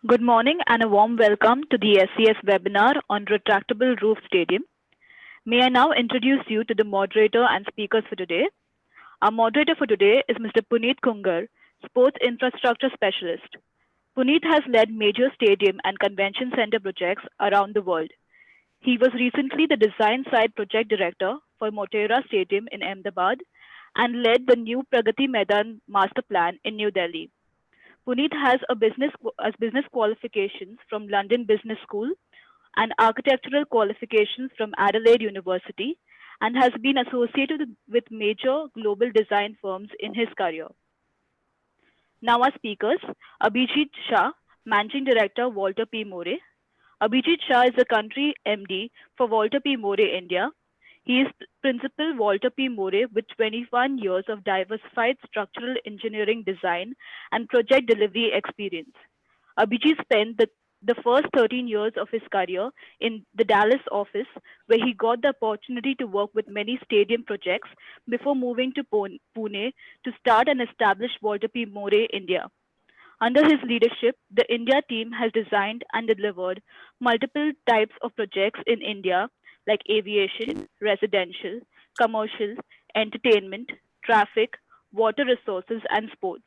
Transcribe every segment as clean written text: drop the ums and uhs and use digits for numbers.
Good morning and a warm welcome to the SES webinar on Retractable Roof Stadium. May I now introduce you to the moderator and speakers for today. Our moderator for today is Mr. PUNEET KHUNGER, Sports Infrastructure Specialist. PUNEET has led major stadium and convention center projects around the world. He was recently the Design Side Project Director for Moderator Stadium in Ahmedabad and led the new Pragati Maidan Master Plan in New Delhi. PUNEET has business qualifications from London Business School and architectural qualifications from Adelaide University and has been associated with major global design firms in his career. Now our speakers, ABHIJIT SHAH, Managing Director, Walter P. More. ABHIJIT SHAH is the country MD for Walter P. More India. He is Principal Walter P. More with 21 years of diversified structural engineering design and project delivery experience. Abhijit spent the first 13 years of his career in the Dallas office, where he got the opportunity to work with many stadium projects before moving to Pune to start and establish Walter P. More India. Under his leadership, the India team has designed and delivered multiple types of projects in India, like aviation, residential, commercial, entertainment, traffic, water resources, and sports,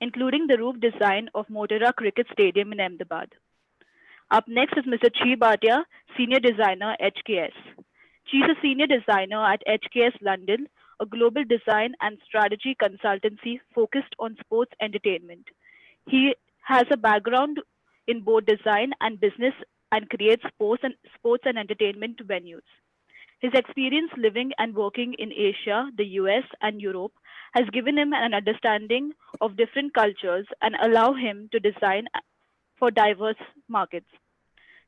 including the roof design of Moderator Cricket Stadium in Ahmedabad. Up next is Mr. BHATIA, Senior Designer, HKS. She is a Senior Designer at HKS London, a global design and strategy consultancy focused on sports entertainment. He has a background in both design and business and creates sports and entertainment venues. His experience living and working in Asia, the US, and Europe has given him an understanding of different cultures and allow him to design for diverse markets.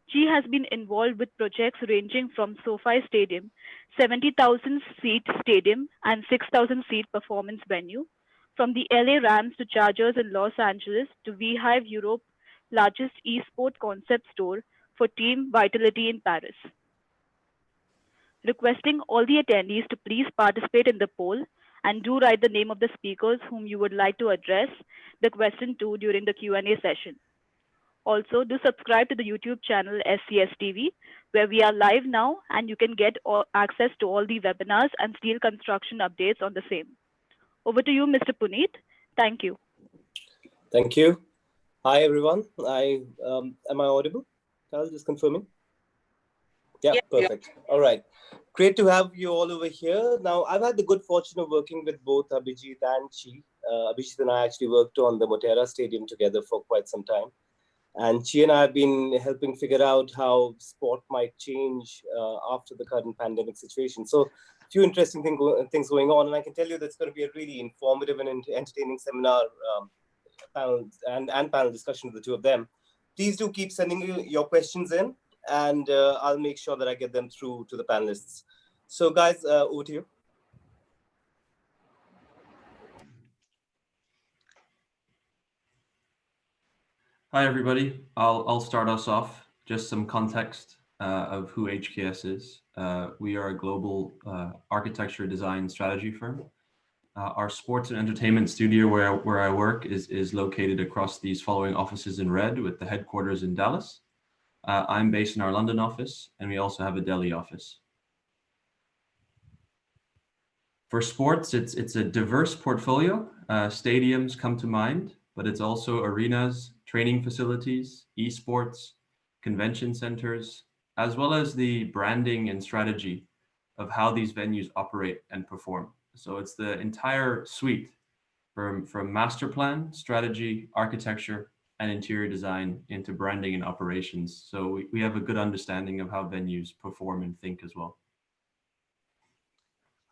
She has been involved with projects ranging from SoFi Stadium, 70,000 seat stadium and 6,000 seat performance venue, from the LA Rams to Chargers in Los Angeles to VHive Europe, largest esport concept store for Team Vitality in Paris. Requesting all the attendees to please participate in the poll and do write the name of the speakers whom you would like to address the question to during the Q&A session. Also, do subscribe to the YouTube channel SCS TV, where we are live now and you can get access to all the webinars and steel construction updates on the same. Over to you, Mr. PUNEET. Thank you. Thank you. Hi, everyone. Am I audible? Carl, just confirming. Yeah, perfect. Yeah. All right. Great to have you all over here. Now, I've had the good fortune of working with both Abhijit and Chi. Abhijit and I actually worked on the Moderator Stadium together for quite some time. And Chi and I have been helping figure out how sport might change after the current pandemic situation. So a few interesting things going on. And I can tell you that's going to be a really informative and entertaining seminar panel discussion with the two of them. Please do keep sending your questions in, and I'll make sure that I get them through to the panelists. So guys, over to you. Hi, everybody. I'll start us off. Just some context of who HKS is. We are a global architecture design strategy firm. Our sports and entertainment studio where I work is located across these following offices in red, with the headquarters in Dallas. I'm based in our London office, and we also have a Delhi office. For sports, it's a diverse portfolio. Stadiums come to mind, but it's also arenas, training facilities, esports, convention centers, as well as the branding and strategy of how these venues operate and perform. So it's the entire suite from master plan, strategy, architecture, and interior design into branding and operations. So we have a good understanding of how venues perform and think as well.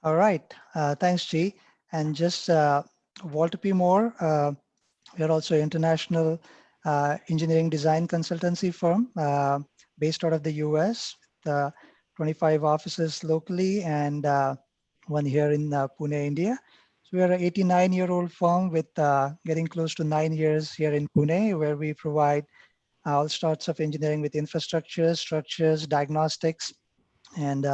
All right, thanks, Chi. And just Walter P. More, we are also an international engineering design consultancy firm based out of the US, 25 offices locally and one here in Pune, India. So we are an 89-year-old firm with getting close to 9 years here in Pune, where we provide all sorts of engineering with infrastructure, structures, diagnostics, and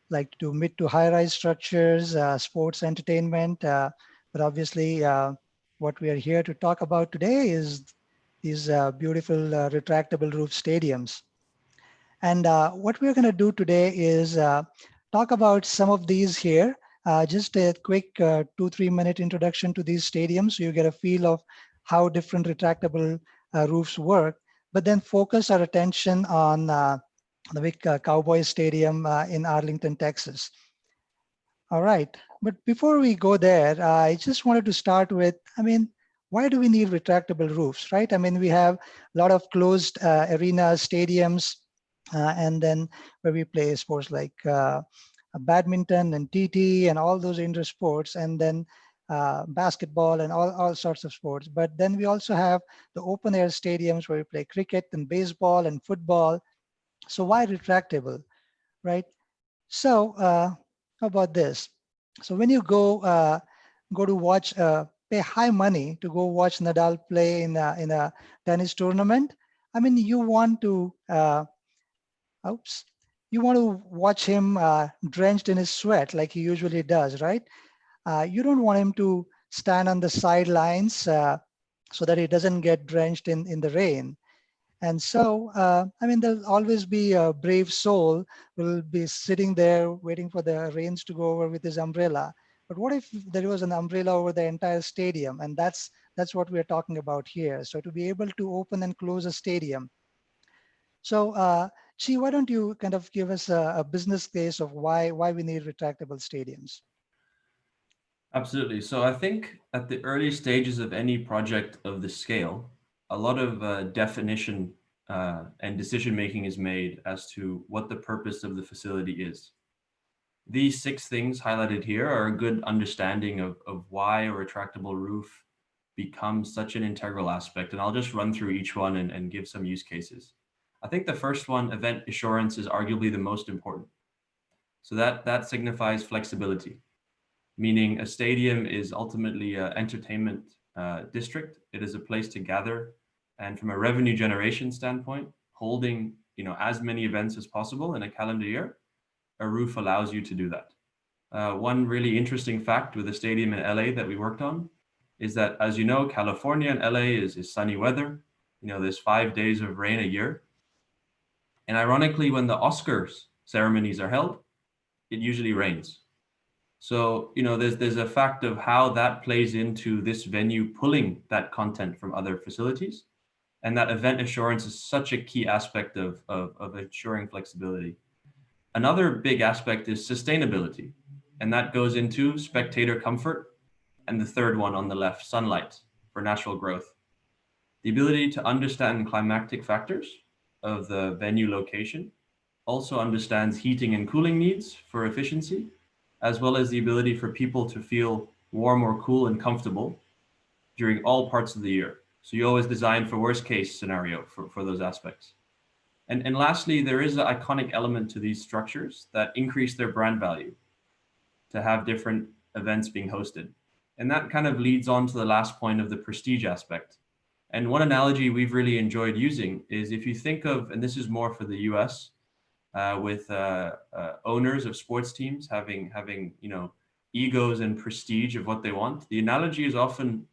like to mid to high-rise structures, sports, entertainment. But obviously, what we are here to talk about today is these beautiful retractable roof stadiums. And what we're going to do today is talk about some of these here. Just a quick 2-3 minute introduction to these stadiums so you get a feel of how different retractable roofs work, but then focus our attention on the big Cowboys Stadium in Arlington, Texas. All right, but before we go there, I just wanted to start with, I mean, why do we need retractable roofs, right? I mean, we have a lot of closed arenas, stadiums, and then where we play sports like badminton and TT and all those indoor sports, and then basketball and all sorts of sports. But then we also have the open air stadiums where we play cricket and baseball and football. So why retractable, right? So how about this? So when you go to watch, pay high money to go watch Nadal play in a tennis tournament, I mean, you want to watch him drenched in his sweat like he usually does, right? You don't want him to stand on the sidelines so that he doesn't get drenched in the rain. And so, I mean, there'll always be a brave soul who will be sitting there waiting for the rains to go over with his umbrella. But what if there was an umbrella over the entire stadium? And that's what we're talking about here. So to be able to open and close a stadium. So, Chi, why don't you kind of give us a business case of why we need retractable stadiums? Absolutely. So I think at the early stages of any project of this scale, a lot of definition and decision-making is made as to what the purpose of the facility is. These 6 things highlighted here are a good understanding of why a retractable roof becomes such an integral aspect. And I'll just run through each one and give some use cases. I think the first one, event assurance, is arguably the most important. So that signifies flexibility, meaning a stadium is ultimately an entertainment district. It is a place to gather, and from a revenue generation standpoint, holding as many events as possible in a calendar year, a roof allows you to do that. One really interesting fact with the stadium in LA that we worked on is that, as you know, California and LA is sunny weather. There's 5 days of rain a year. And ironically, when the Oscars ceremonies are held, it usually rains. So, there's a fact of how that plays into this venue pulling that content from other facilities. And that event assurance is such a key aspect of ensuring flexibility. Another big aspect is sustainability. And that goes into spectator comfort. And the third one on the left, sunlight for natural growth. The ability to understand climatic factors of the venue location, also understands heating and cooling needs for efficiency, as well as the ability for people to feel warm or cool and comfortable during all parts of the year. So you always design for worst case scenario for those aspects. And lastly, there is an iconic element to these structures that increase their brand value to have different events being hosted. And that kind of leads on to the last point of the prestige aspect. And one analogy we've really enjoyed using is, if you think of, and this is more for the US, with owners of sports teams having egos and prestige of what they want. The analogy is often,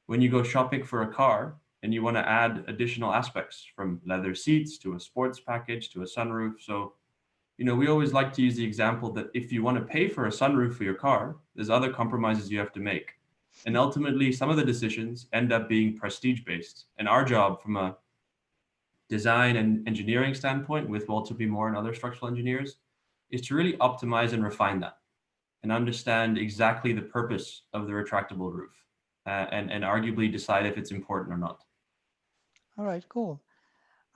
when you go shopping for a car and you want to add additional aspects, from leather seats to a sports package to a sunroof. So, we always like to use the example that if you want to pay for a sunroof for your car, there's other compromises you have to make. And ultimately, some of the decisions end up being prestige-based. And our job from a design and engineering standpoint with Walter P. Moore and other structural engineers is to really optimize and refine that and understand exactly the purpose of the retractable roof and arguably decide if it's important or not. All right, cool.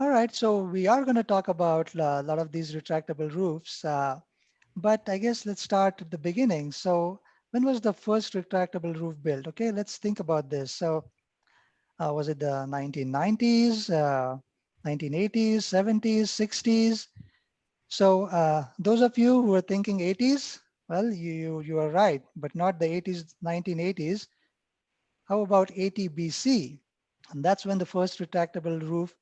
All right, so we are going to talk about a lot of these retractable roofs, but I guess let's start at the beginning. So when was the first retractable roof built? Okay, let's think about this. So was it the 1990s, 1980s, 70s, 60s? So those of you who are thinking 80s, well, you are right, but not the 80s, 1980s. How about 80 BC? And that's when the first retractable roof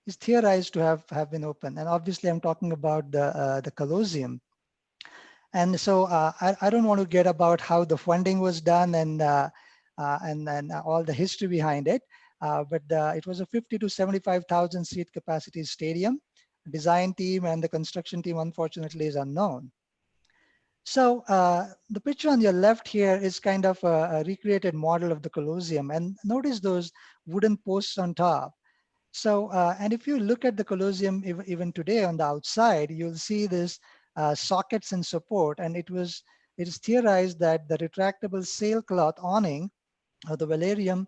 is theorized to have been open. And obviously I'm talking about the Colosseum. And so I don't want to get about how the funding was done and all the history behind it. but it was a 50 to 75,000 seat capacity stadium. Design team and the construction team, unfortunately, is unknown. So the picture on your left here is kind of a recreated model of the Colosseum. And notice those wooden posts on top. So, and if you look at the Colosseum even today on the outside, you'll see this sockets and support. And it is theorized that the retractable sailcloth awning of the velarium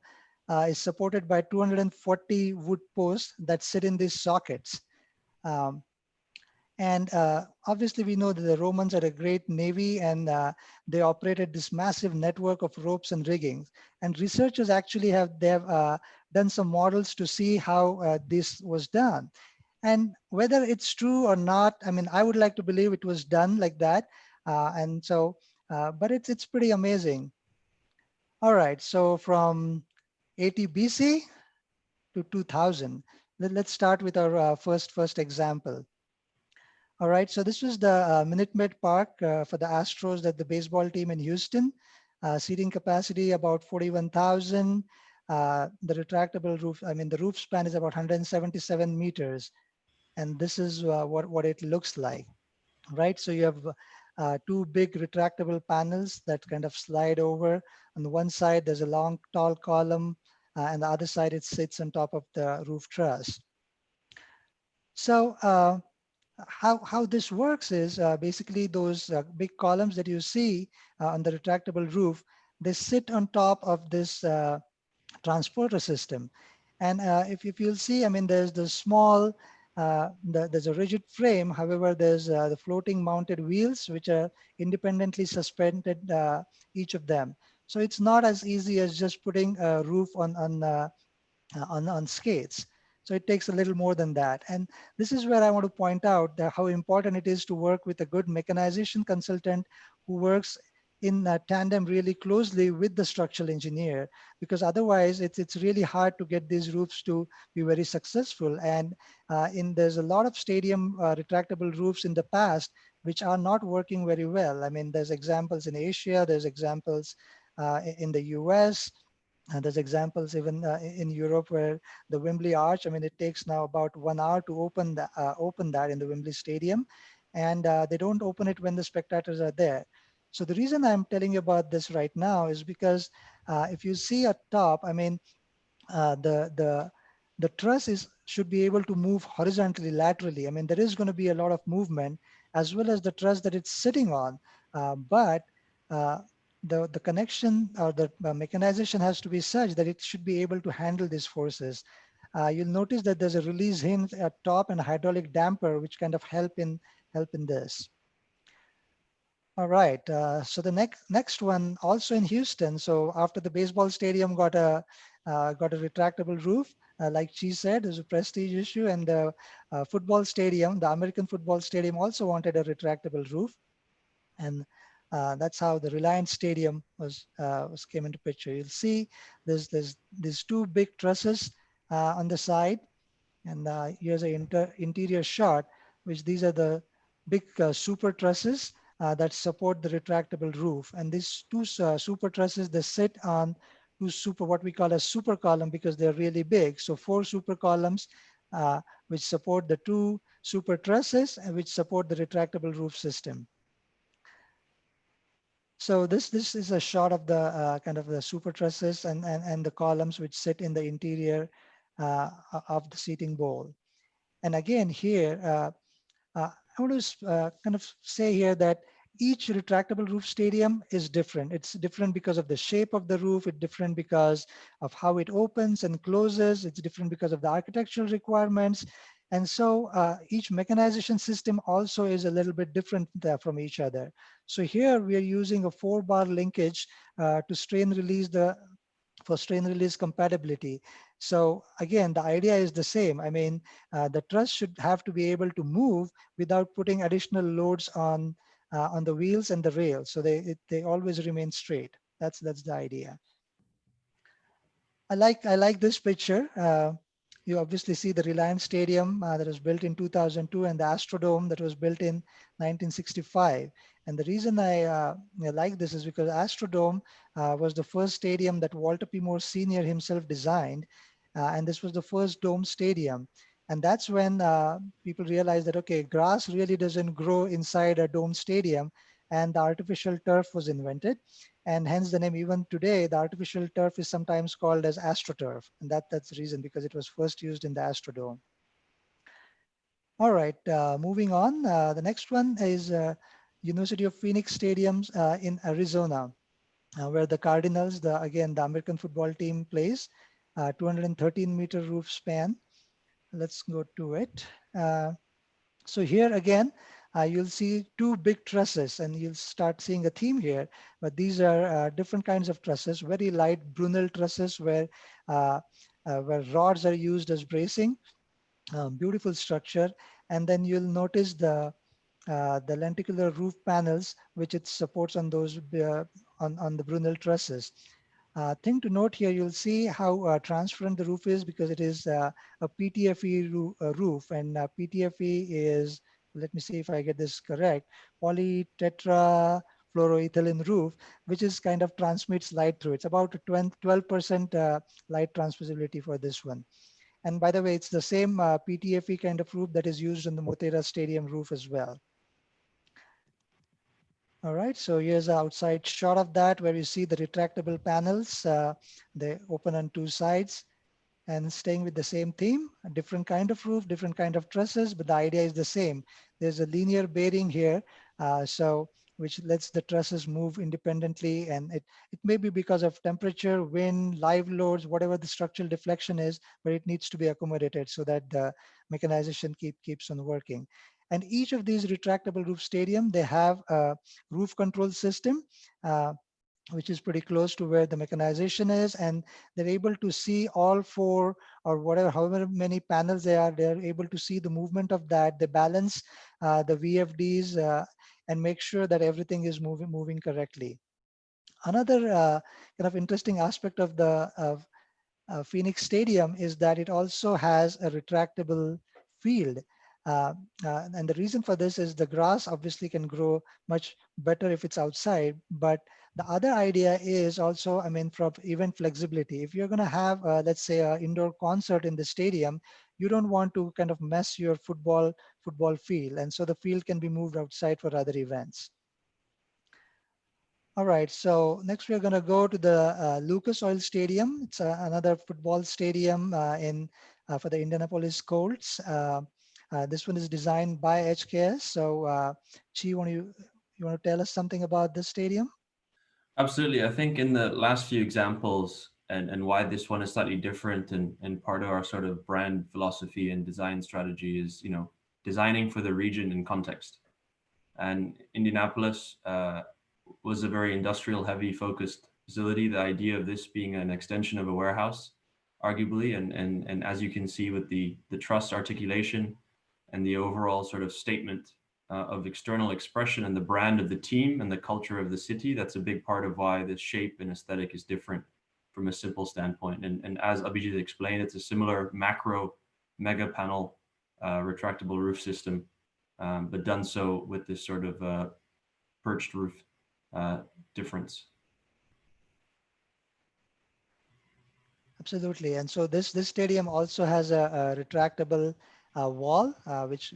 is supported by 240 wood posts that sit in these sockets. And obviously, we know that the Romans had a great navy, and they operated this massive network of ropes and rigging. And researchers actually have done some models to see how this was done. And whether it's true or not, I mean, I would like to believe it was done like that. And so, but it's pretty amazing. All right, so from 80 BC to 2000, let's start with our first example. All right, so this was the Minute Maid Park for the Astros, that the baseball team in Houston. Seating capacity about 41,000. The retractable roof, I mean, the roof span is about 177 meters. And this is what it looks like, right? So you have two big retractable panels that kind of slide over. On the one side, there's a long, tall column, and the other side, it sits on top of the roof truss. So how this works is basically those big columns that you see on the retractable roof, they sit on top of this transporter system. And if you'll see, I mean, there's the small, there's a rigid frame. However, there's the floating mounted wheels, which are independently suspended, each of them. So it's not as easy as just putting a roof on skates. So it takes a little more than that. And this is where I want to point out that how important it is to work with a good mechanization consultant who works in tandem really closely with the structural engineer, because otherwise it's really hard to get these roofs to be very successful. And there's a lot of stadium retractable roofs in the past which are not working very well. I mean, there's examples in Asia, there's examples in the US, and there's examples even in Europe where the Wembley Arch, I mean, it takes now about 1 hour to open that in the Wembley Stadium. And they don't open it when the spectators are there. So the reason I'm telling you about this right now is because if you see at top, I mean, the truss should be able to move horizontally, laterally. I mean, there is going to be a lot of movement as well as the truss that it's sitting on. But the connection or the mechanization has to be such that it should be able to handle these forces. You'll notice that there's a release hinge at top and a hydraulic damper, which kind of help in this. All right, so the next one also in Houston. So after the baseball stadium got a retractable roof, like she said, it was a prestige issue, and the football stadium, the American football stadium, also wanted a retractable roof. And that's how the Reliant Stadium came into picture. You'll see there's these two big trusses on the side, and here's an interior shot, which these are the big super trusses that support the retractable roof. And these two super trusses, they sit on what we call a super column, because they're really big. So 4 super columns which support the 2 super trusses and which support the retractable roof system. So this is a shot of the kind of the super trusses and the columns which sit in the interior of the seating bowl. And again here, I want to kind of say here that each retractable roof stadium is different. It's different because of the shape of the roof. It's different because of how it opens and closes. It's different because of the architectural requirements. And so each mechanization system also is a little bit different from each other. So here we are using a 4-bar linkage to strain release compatibility. So again, the idea is the same. I mean, the truss should have to be able to move without putting additional loads on the wheels and the rails. So they always remain straight. That's the idea. I like this picture. You obviously see the Reliant Stadium that was built in 2002 and the Astrodome that was built in 1965. And the reason I like this is because Astrodome was the first stadium that Walter P. Moore Sr. himself designed. and this was the first dome stadium. And that's when people realized that, okay, grass really doesn't grow inside a dome stadium, and the artificial turf was invented. And hence the name. Even today, the artificial turf is sometimes called as AstroTurf. And that's the reason, because it was first used in the Astrodome. All right, moving on. The next one is University of Phoenix Stadiums in Arizona, where the Cardinals, again, the American football team plays, 213-meter roof span. Let's go to it. So here again, you'll see two big trusses, and you'll start seeing a theme here. But these are different kinds of trusses, very light Brunel trusses where rods are used as bracing. Beautiful structure. And then you'll notice the lenticular roof panels, which it supports on those on the Brunel trusses. Thing to note here, you'll see how transparent the roof is, because it is a PTFE roof, and PTFE is, let me see if I get this correct, polytetrafluoroethylene roof, which is kind of transmits light through. It's about 12% light transmissibility for this one. And by the way, it's the same PTFE kind of roof that is used in the Moderator Stadium roof as well. All right, so here's an outside shot of that, where you see the retractable panels. They open on two sides, and staying with the same theme, a different kind of roof, different kind of trusses, but the idea is the same. There's a linear bearing here, which lets the trusses move independently, and it may be because of temperature, wind, live loads, whatever the structural deflection is, but it needs to be accommodated so that the mechanization keeps on working. And each of these retractable roof stadium, they have a roof control system, which is pretty close to where the mechanization is, and they're able to see all four or whatever, however many panels they're able to see the movement of that. They balance the VFDs and make sure that everything is moving correctly. Another kind of interesting aspect of the Phoenix Stadium is that it also has a retractable field. And the reason for this is the grass obviously can grow much better if it's outside, but the other idea is also, I mean, from event flexibility. If you're going to have, let's say, an indoor concert in the stadium, you don't want to kind of mess your football field. And so the field can be moved outside for other events. All right, so next we're going to go to the Lucas Oil Stadium. It's another football stadium for the Indianapolis Colts. This one is designed by HKS. So, Chi, you want to tell us something about this stadium? Absolutely. I think in the last few examples, and why this one is slightly different, and part of our sort of brand philosophy and design strategy is, designing for the region and context. And Indianapolis was a very industrial heavy focused facility. The idea of this being an extension of a warehouse, arguably, and as you can see with the truss articulation and the overall sort of statement of external expression and the brand of the team and the culture of the city, that's a big part of why the shape and aesthetic is different from a simple standpoint. And as Abhijit explained, it's a similar macro mega panel retractable roof system, but done so with this sort of perched roof difference. Absolutely. And so this stadium also has a retractable wall, which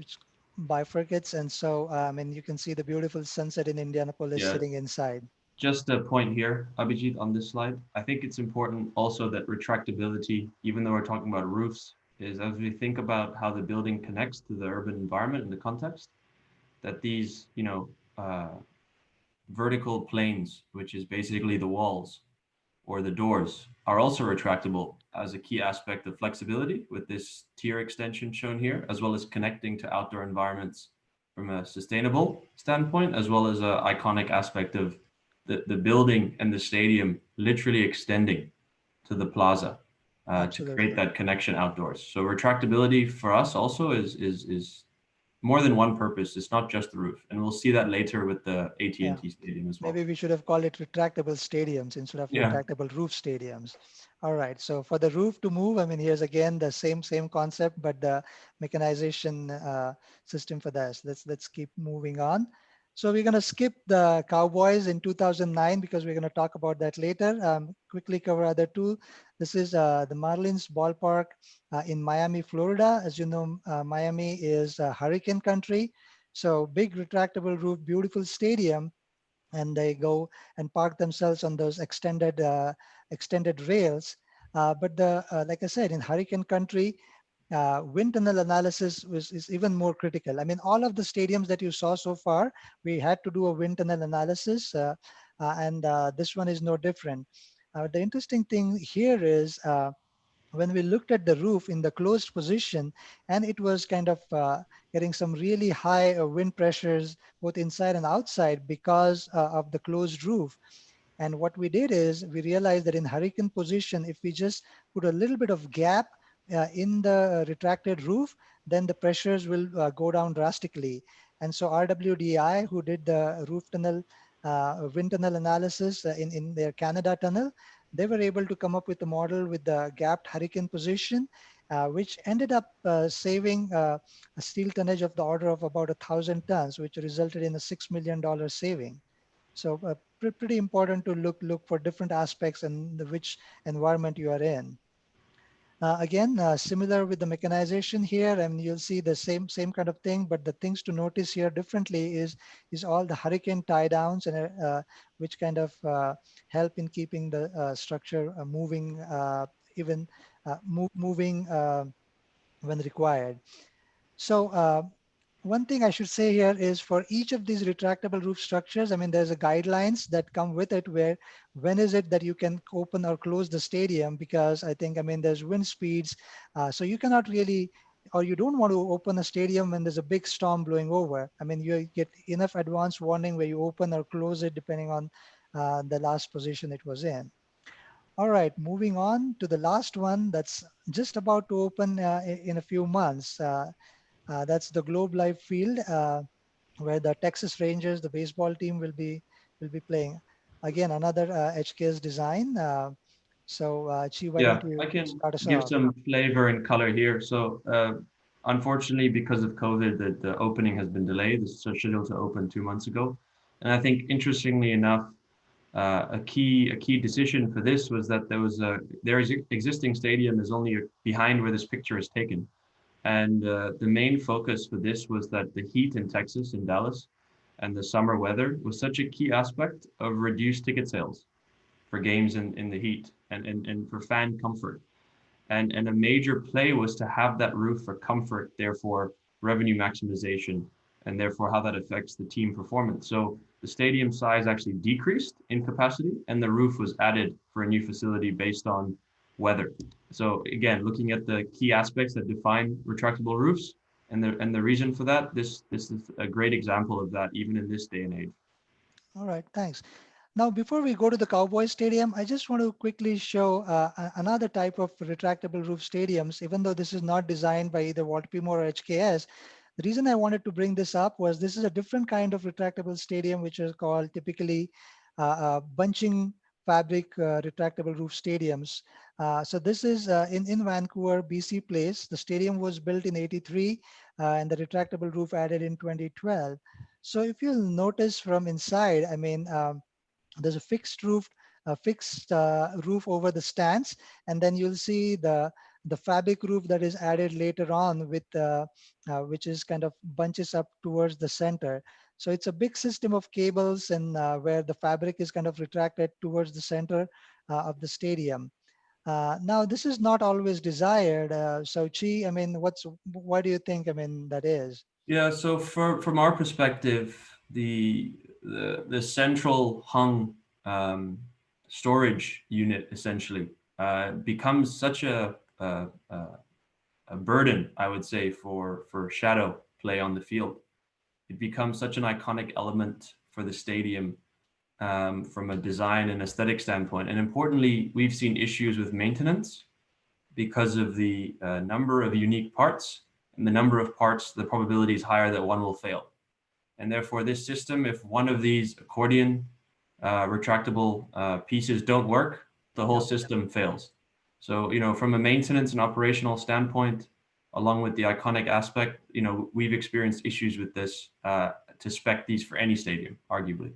bifurcates. And so, I mean, you can see the beautiful sunset in Indianapolis sitting inside. Just a point here, Abhijit, on this slide. I think it's important also that retractability, even though we're talking about roofs, is as we think about how the building connects to the urban environment and the context, that these, vertical planes, which is basically the walls or the doors, are also retractable as a key aspect of flexibility with this tier extension shown here, as well as connecting to outdoor environments from a sustainable standpoint, as well as an iconic aspect of the building and the stadium literally extending to the plaza to create that connection outdoors. So retractability for us also is more than one purpose. It's not just the roof, and we'll see that later with the AT&T Stadium as well. Maybe we should have called it retractable stadiums instead of retractable roof stadiums. All right, so for the roof to move, I mean, here's again the same concept, but the mechanization system for this. Let's keep moving on. So we're going to skip the Cowboys in 2009 because we're going to talk about that later. Quickly cover other two. This is the Marlins ballpark in Miami, Florida. As you know, Miami is a hurricane country. So big retractable roof, beautiful stadium, and they go and park themselves on those extended rails. But like I said, in hurricane country, wind tunnel analysis is even more critical. I mean, all of the stadiums that you saw so far, we had to do a wind tunnel analysis, and this one is no different. The interesting thing here is when we looked at the roof in the closed position, and it was kind of getting some really high wind pressures both inside and outside because of the closed roof. And what we did is we realized that in hurricane position, if we just put a little bit of gap in the retracted roof, then the pressures will go down drastically. And so RWDI, who did the roof tunnel, wind tunnel analysis in their Canada tunnel, they were able to come up with a model with the gapped hurricane position, which ended up saving a steel tonnage of the order of about 1,000 tons, which resulted in a $6 million saving. So pretty important to look for different aspects and which environment you are in. Again, similar with the mechanization here, and you'll see the same kind of thing, but the things to notice here differently is all the hurricane tie downs, and which kind of help in keeping the structure moving, even moving when required. So one thing I should say here is for each of these retractable roof structures, I mean, there's a guidelines that come with it where when is it that you can open or close the stadium, because I think, I mean, there's wind speeds. So you cannot really, or you don't want to open a stadium when there's a big storm blowing over. I mean, you get enough advance warning where you open or close it depending on the last position it was in. All right, moving on to the last one that's just about to open in a few months. That's the Globe Life Field, where the Texas Rangers, the baseball team, will be playing. Again, another HKS design. Chi, why don't you I can start us give off? some flavor and color here. So unfortunately, because of COVID, the opening has been delayed. It's scheduled to open 2 months ago. And I think interestingly enough, a key decision for this was that their existing stadium is only behind where this picture is taken. And the main focus for this was that the heat in Texas, in Dallas, and the summer weather was such a key aspect of reduced ticket sales for games in the heat and for fan comfort. And a major play was to have that roof for comfort, therefore revenue maximization, and therefore how that affects the team performance. So the stadium size actually decreased in capacity, and the roof was added for a new facility based on weather. So again, looking at the key aspects that define retractable roofs and the reason for that, this is a great example of that even in this day and age. All right, thanks. Now, before we go to the Cowboys Stadium, I just want to quickly show another type of retractable roof stadiums, even though this is not designed by either Baltimore or HKS. The reason I wanted to bring this up was this is a different kind of retractable stadium, which is called typically bunching fabric retractable roof stadiums. So this is in Vancouver, BC Place. The stadium was built in '83 and the retractable roof added in 2012. So if you'll notice from inside, I mean, there's a fixed roof over the stands, and then you'll see the fabric roof that is added later on with which is kind of bunches up towards the center. So it's a big system of cables, and where the fabric is kind of retracted towards the center of the stadium. Now, this is not always desired. So Chi, I mean, why do you think, I mean, that is? Yeah, so from our perspective, the central hung storage unit essentially becomes such a burden, I would say, for shadow play on the field. It becomes such an iconic element for the stadium from a design and aesthetic standpoint. And importantly, we've seen issues with maintenance because of the number of unique parts. And the number of parts, the probability is higher that one will fail. And therefore this system, if one of these accordion retractable pieces don't work, the whole system fails. So, you know, from a maintenance and operational standpoint, along with the iconic aspect, you know, we've experienced issues with this to spec these for any stadium, arguably.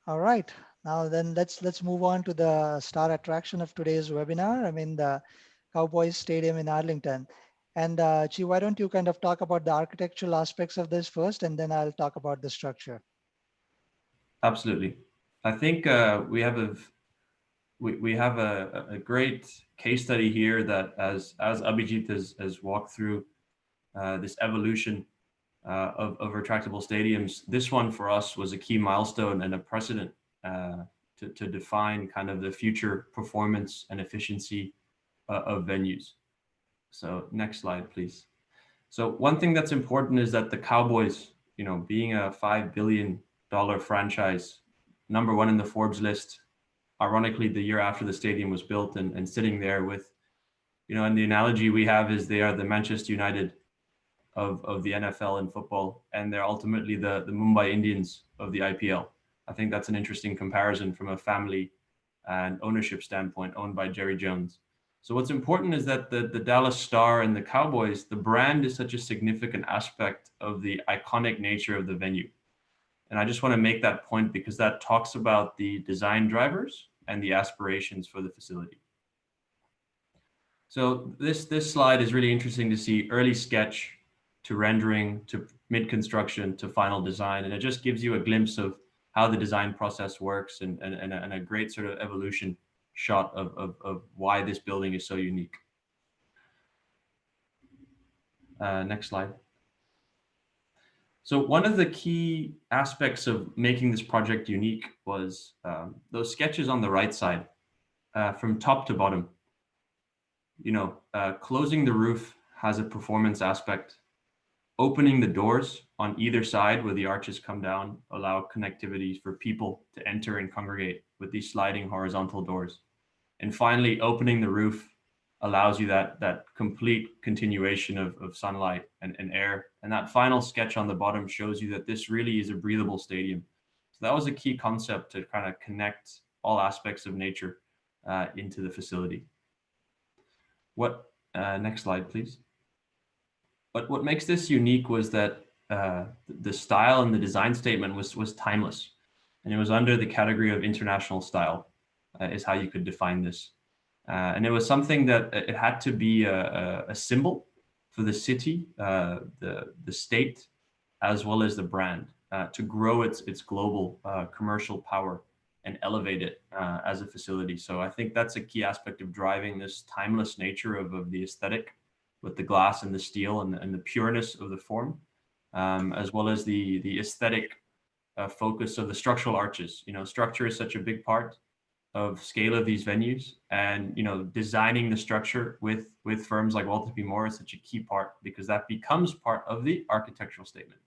All right. Now then, let's move on to the star attraction of today's webinar. I mean, the Cowboys Stadium in Arlington. And Chi, why don't you kind of talk about the architectural aspects of this first, and then I'll talk about the structure. Absolutely. I think we have a great case study here that as ABHIJIT has walked through this evolution of retractable stadiums, this one for us was a key milestone and a precedent to define kind of the future performance and efficiency of venues. So next slide, please. So one thing that's important is that the Cowboys, being a $5 billion franchise, #1 in the Forbes list, ironically, the year after the stadium was built and sitting there with, and the analogy we have is they are the Manchester United of the NFL and football, and they're ultimately the Mumbai Indians of the IPL. I think that's an interesting comparison from a family and ownership standpoint, owned by Jerry Jones. So what's important is that the Dallas Star and the Cowboys, the brand is such a significant aspect of the iconic nature of the venue. And I just want to make that point because that talks about the design drivers and the aspirations for the facility. So this slide is really interesting to see early sketch to rendering to mid-construction to final design. And it just gives you a glimpse of how the design process works and a great sort of evolution shot of why this building is so unique. Next slide. So one of the key aspects of making this project unique was those sketches on the right side, from top to bottom. Closing the roof has a performance aspect. Opening the doors on either side where the arches come down allow connectivity for people to enter and congregate with these sliding horizontal doors. And finally, opening the roof allows you that complete continuation of sunlight and air. And that final sketch on the bottom shows you that this really is a breathable stadium. So that was a key concept to kind of connect all aspects of nature into the facility. Next slide, please. But what makes this unique was that the style and the design statement was timeless. And it was under the category of international style is how you could define this. And it was something that it had to be a symbol for the city, the state, as well as the brand to grow its global commercial power and elevate it as a facility. So I think that's a key aspect of driving this timeless nature of the aesthetic with the glass and the steel and the pureness of the form, as well as the aesthetic focus of the structural arches. Structure is such a big part of scale of these venues, and designing the structure with firms like Walter P. Moore is such a key part because that becomes part of the architectural statement.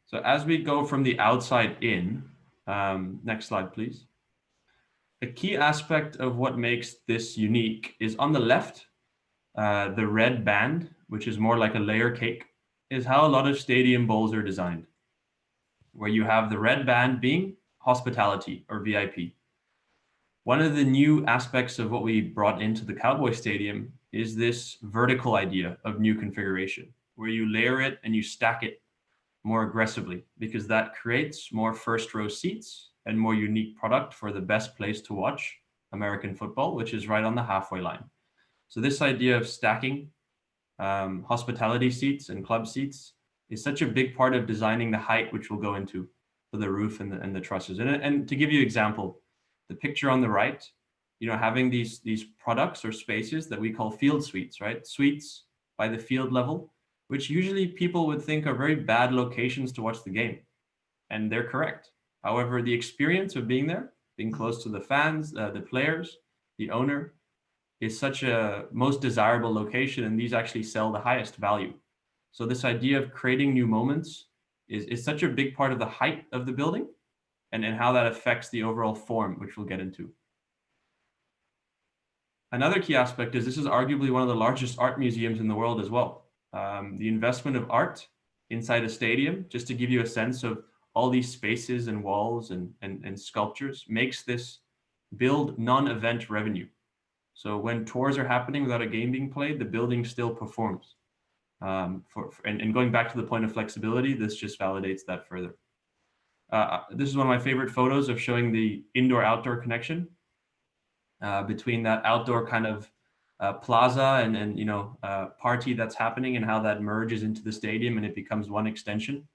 So as we go from the outside in, next slide, please. A key aspect of what makes this unique is on the left, the red band, which is more like a layer cake, is how a lot of stadium bowls are designed, where you have the red band being hospitality or VIP. One of the new aspects of what we brought into the Cowboys Stadium is this vertical idea of new configuration, where you layer it and you stack it more aggressively, because that creates more first row seats and more unique product for the best place to watch American football, which is right on the halfway line. So this idea of stacking hospitality seats and club seats is such a big part of designing the height, which we'll go into for the roof and the trusses. And to give you an example, the picture on the right, having these products or spaces that we call field suites, right? Suites by the field level, which usually people would think are very bad locations to watch the game. And they're correct. However, the experience of being there, being close to the fans, the players, the owner, is such a most desirable location, and these actually sell the highest value. So this idea of creating new moments is such a big part of the height of the building and how that affects the overall form, which we'll get into. Another key aspect is this is arguably one of the largest art museums in the world as well. The investment of art inside a stadium, just to give you a sense of all these spaces and walls and sculptures, makes this build non-event revenue. So when tours are happening without a game being played, the building still performs. And going back to the point of flexibility, this just validates that further. This is one of my favorite photos of showing the indoor-outdoor connection between that outdoor kind of plaza and party that's happening, and how that merges into the stadium and it becomes one extension.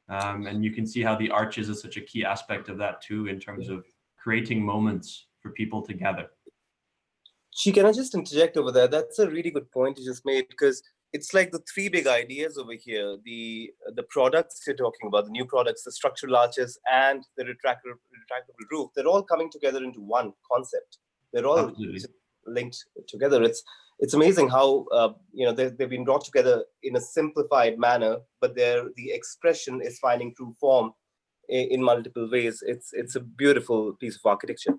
And you can see how the arches is such a key aspect of that too, in terms of creating moments for people to gather. Can I just interject over there? That's a really good point you just made, because it's like the three big ideas over here: the products you're talking about, the new products, the structural arches, and the retractable roof. They're all coming together into one concept. They're all linked together. It's amazing how they've been brought together in a simplified manner, but the expression is finding true form in multiple ways. It's a beautiful piece of architecture.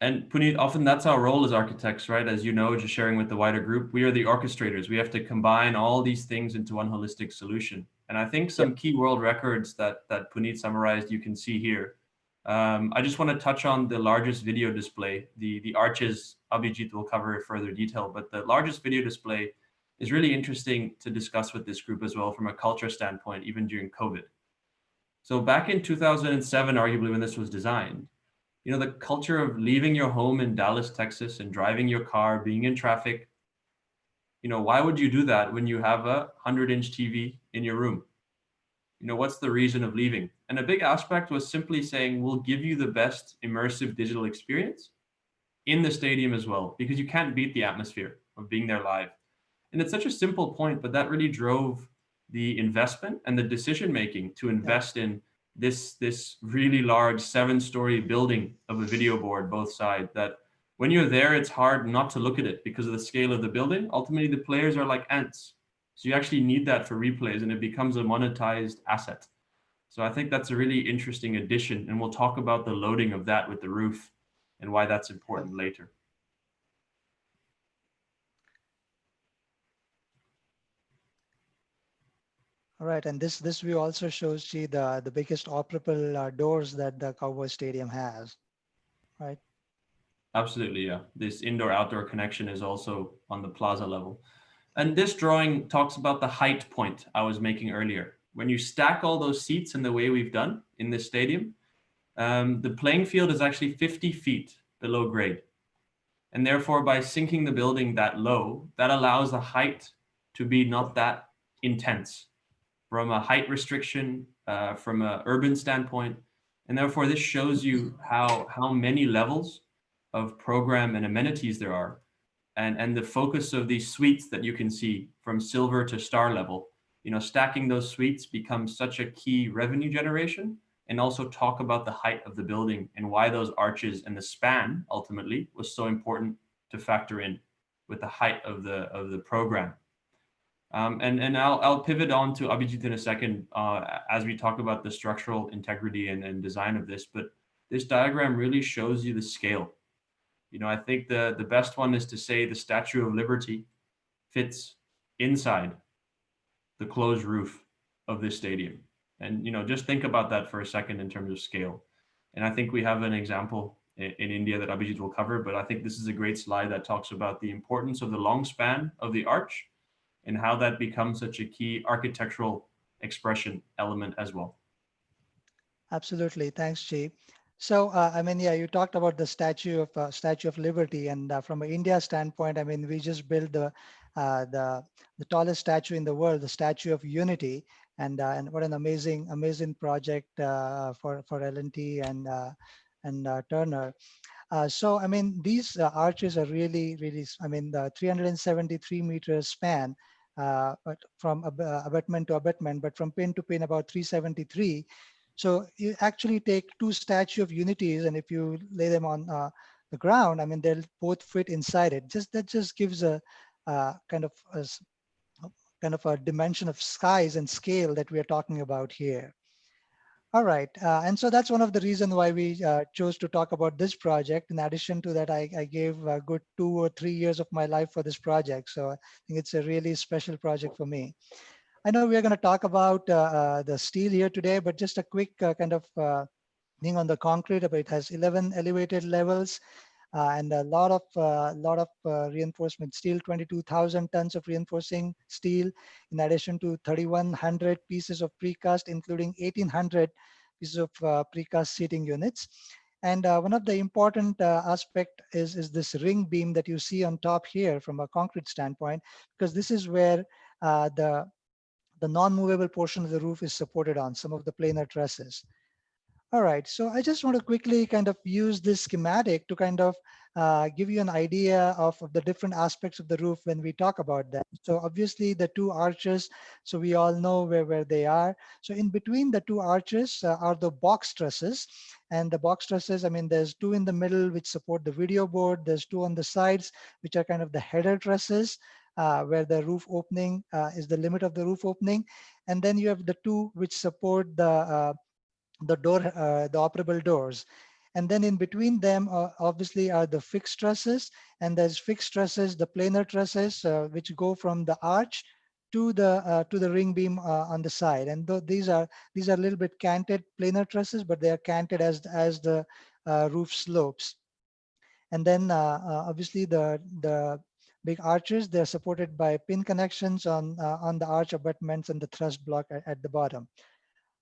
And Puneet, often that's our role as architects, right? As you know, just sharing with the wider group, we are the orchestrators. We have to combine all these things into one holistic solution. And I think some key world records that Puneet summarized, you can see here. I just want to touch on the largest video display. The arches, ABHIJIT will cover in further detail, but the largest video display is really interesting to discuss with this group as well from a culture standpoint, even during COVID. So back in 2007, arguably when this was designed, the culture of leaving your home in Dallas, Texas, and driving your car, being in traffic, why would you do that when you have a 100-inch TV in your room? What's the reason of leaving? And a big aspect was simply saying, we'll give you the best immersive digital experience in the stadium as well, because you can't beat the atmosphere of being there live. And it's such a simple point, but that really drove the investment and the decision-making to invest in this really large 7-story building of a video board, both sides, that when you're there, it's hard not to look at it because of the scale of the building. Ultimately, the players are like ants. So you actually need that for replays, and it becomes a monetized asset. So I think that's a really interesting addition, and we'll talk about the loading of that with the roof and why that's important later. All right, and this view also shows you the biggest operable doors that the Cowboys Stadium has, right? Absolutely, yeah. This indoor-outdoor connection is also on the plaza level. And this drawing talks about the height point I was making earlier. When you stack all those seats in the way we've done in this stadium, the playing field is actually 50 feet below grade. And therefore, by sinking the building that low, that allows the height to be not that intense from a height restriction, from an urban standpoint. And therefore, this shows you how many levels of program and amenities there are, and the focus of these suites that you can see from silver to star level. Stacking those suites becomes such a key revenue generation, and also talk about the height of the building and why those arches and the span ultimately was so important to factor in with the height of the program. And I'll pivot on to ABHIJIT in a second as we talk about the structural integrity and design of this, but this diagram really shows you the scale. I think the best one is to say the Statue of Liberty fits inside the closed roof of this stadium. And, just think about that for a second in terms of scale. And I think we have an example in India that ABHIJIT will cover, but I think this is a great slide that talks about the importance of the long span of the arch and how that becomes such a key architectural expression element as well. Absolutely, thanks, Chi. So, you talked about the Statue of Liberty, and from an India standpoint, we just built the tallest statue in the world, the Statue of Unity, and what an amazing project for L&T and Turner. These arches are really, the 373 meters span, but from abutment to abutment, but from pin to pin about 373. So you actually take two Statue of Unities, and if you lay them on the ground, they'll both fit inside it. That just gives a kind of a dimension of size and scale that we are talking about here. All right, and so that's one of the reasons why we chose to talk about this project. In addition to that, I gave a good 2 or 3 years of my life for this project. So I think it's a really special project for me. I know we're going to talk about the steel here today, but just a quick thing on the concrete. It has 11 elevated levels. and a lot of reinforcement steel, 22,000 tons of reinforcing steel, in addition to 3,100 pieces of precast, including 1,800 pieces of precast seating units. And one of the important aspect is this ring beam that you see on top here from a concrete standpoint, because this is where the non-movable portion of the roof is supported on some of the planar trusses. All right, so I just want to quickly kind of use this schematic to kind of give you an idea of the different aspects of the roof when we talk about them. So obviously the two arches, so we all know where they are. So in between the two arches are the box trusses. And the box trusses, I mean, there's two in the middle which support the video board. There's two on the sides, which are kind of the header trusses, where the roof opening is the limit of the roof opening. And then you have the two which support the door, the operable doors. And then in between them, obviously, are the fixed trusses. And there's fixed trusses, the planar trusses, which go from the arch to the ring beam on the side. And these are a little bit canted planar trusses, but they are canted as the roof slopes. And then obviously the big arches, they're supported by pin connections on the arch abutments and the thrust block at the bottom.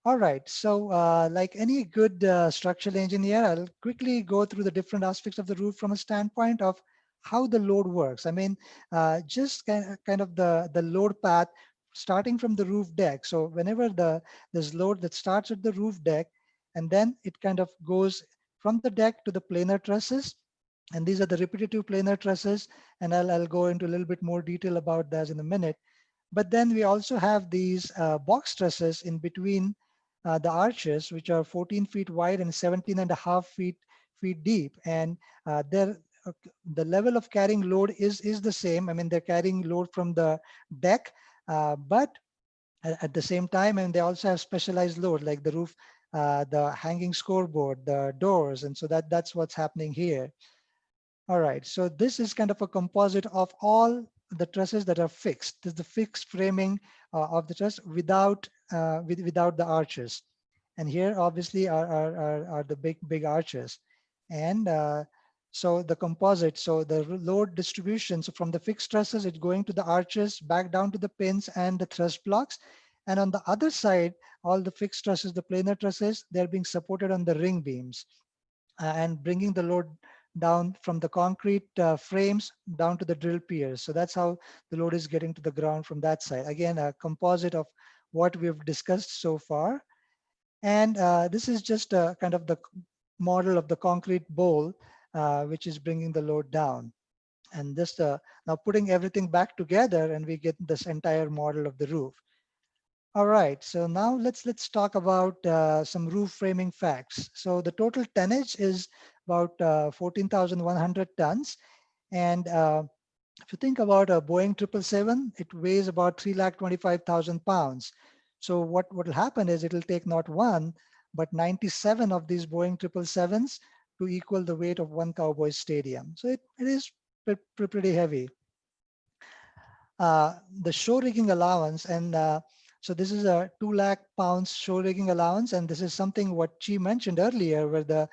All right, so like any good structural engineer, I'll quickly go through the different aspects of the roof from a standpoint of how the load works. I mean, just kind of the load path starting from the roof deck. So whenever there's load that starts at the roof deck, and then it kind of goes from the deck to the planar trusses. And these are the repetitive planar trusses. And I'll go into a little bit more detail about that in a minute. But then we also have these box trusses in between the arches, which are 14 feet wide and 17 and a half feet deep. And the level of carrying load is the same. I mean, they're carrying load from the deck, but at the same time, and they also have specialized load like the roof, the hanging scoreboard, the doors. And so that's what's happening here. All right, so this is kind of a composite of all the trusses that are fixed. This is the fixed framing of the truss without the arches. And here obviously are the big arches. And so the composite, so the load distribution, so from the fixed trusses, it's going to the arches, back down to the pins and the truss blocks. And on the other side, all the fixed trusses, the planar trusses, they're being supported on the ring beams and bringing the load down from the concrete frames down to the drill piers. So that's how the load is getting to the ground from that side. Again, a composite of what we've discussed so far. And this is just kind of the model of the concrete bowl, which is bringing the load down. And just now putting everything back together, and we get this entire model of the roof. All right, so now let's talk about some roof framing facts. So the total tonnage is about 14,100 tons. And if you think about a Boeing 777, it weighs about 325,000 pounds. So what will happen is it'll take not one, but 97 of these Boeing 777s to equal the weight of one Cowboys Stadium. So it is pretty heavy. The show rigging allowance, and so this is a 2 lakh pounds show rigging allowance, and this is something what Chi mentioned earlier, where the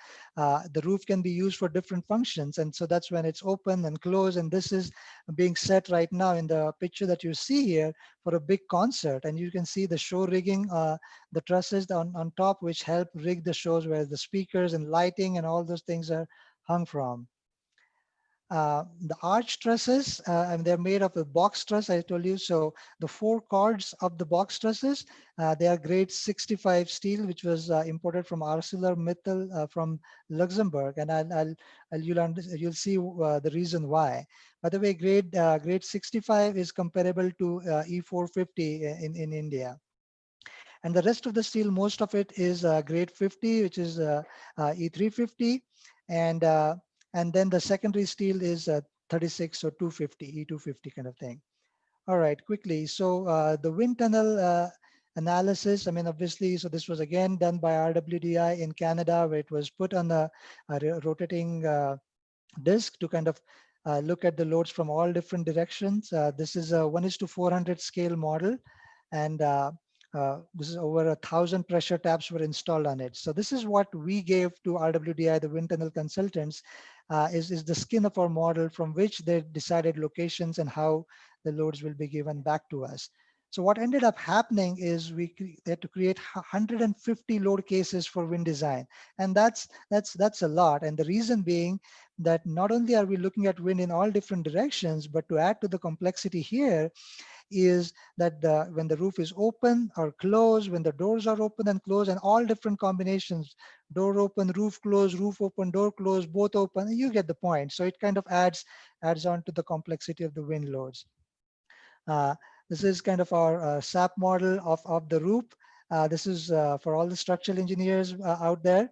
roof can be used for different functions, and so that's when it's open and closed. And this is being set right now in the picture that you see here for a big concert, and you can see the show rigging, the trusses on top, which help rig the shows, where the speakers and lighting and all those things are hung from. The arch trusses, and they're made of a box truss, I told you. So the 4 chords of the box trusses, they are grade 65 steel, which was imported from ArcelorMittal from Luxembourg. And you'll see the reason why. By the way, grade 65 is comparable to E450 in India. And the rest of the steel, most of it is grade 50, which is E350. And then the secondary steel is 36 or 250, E250 kind of thing. All right, quickly. So the wind tunnel analysis, I mean, obviously, so this was again done by RWDI in Canada, where it was put on a rotating disc to kind of look at the loads from all different directions. This is a 1:400 scale model. And this is over 1,000 pressure taps were installed on it. So this is what we gave to RWDI, the wind tunnel consultants, is the skin of our model from which they decided locations and how the loads will be given back to us. So what ended up happening is they had to create 150 load cases for wind design, and that's a lot. And the reason being that not only are we looking at wind in all different directions, but to add to the complexity here is that when the roof is open or closed, when the doors are open and closed, and all different combinations, door open, roof closed, roof open, door closed, both open, you get the point. So it kind of adds on to the complexity of the wind loads. This is kind of our SAP model of the roof. This is for all the structural engineers out there.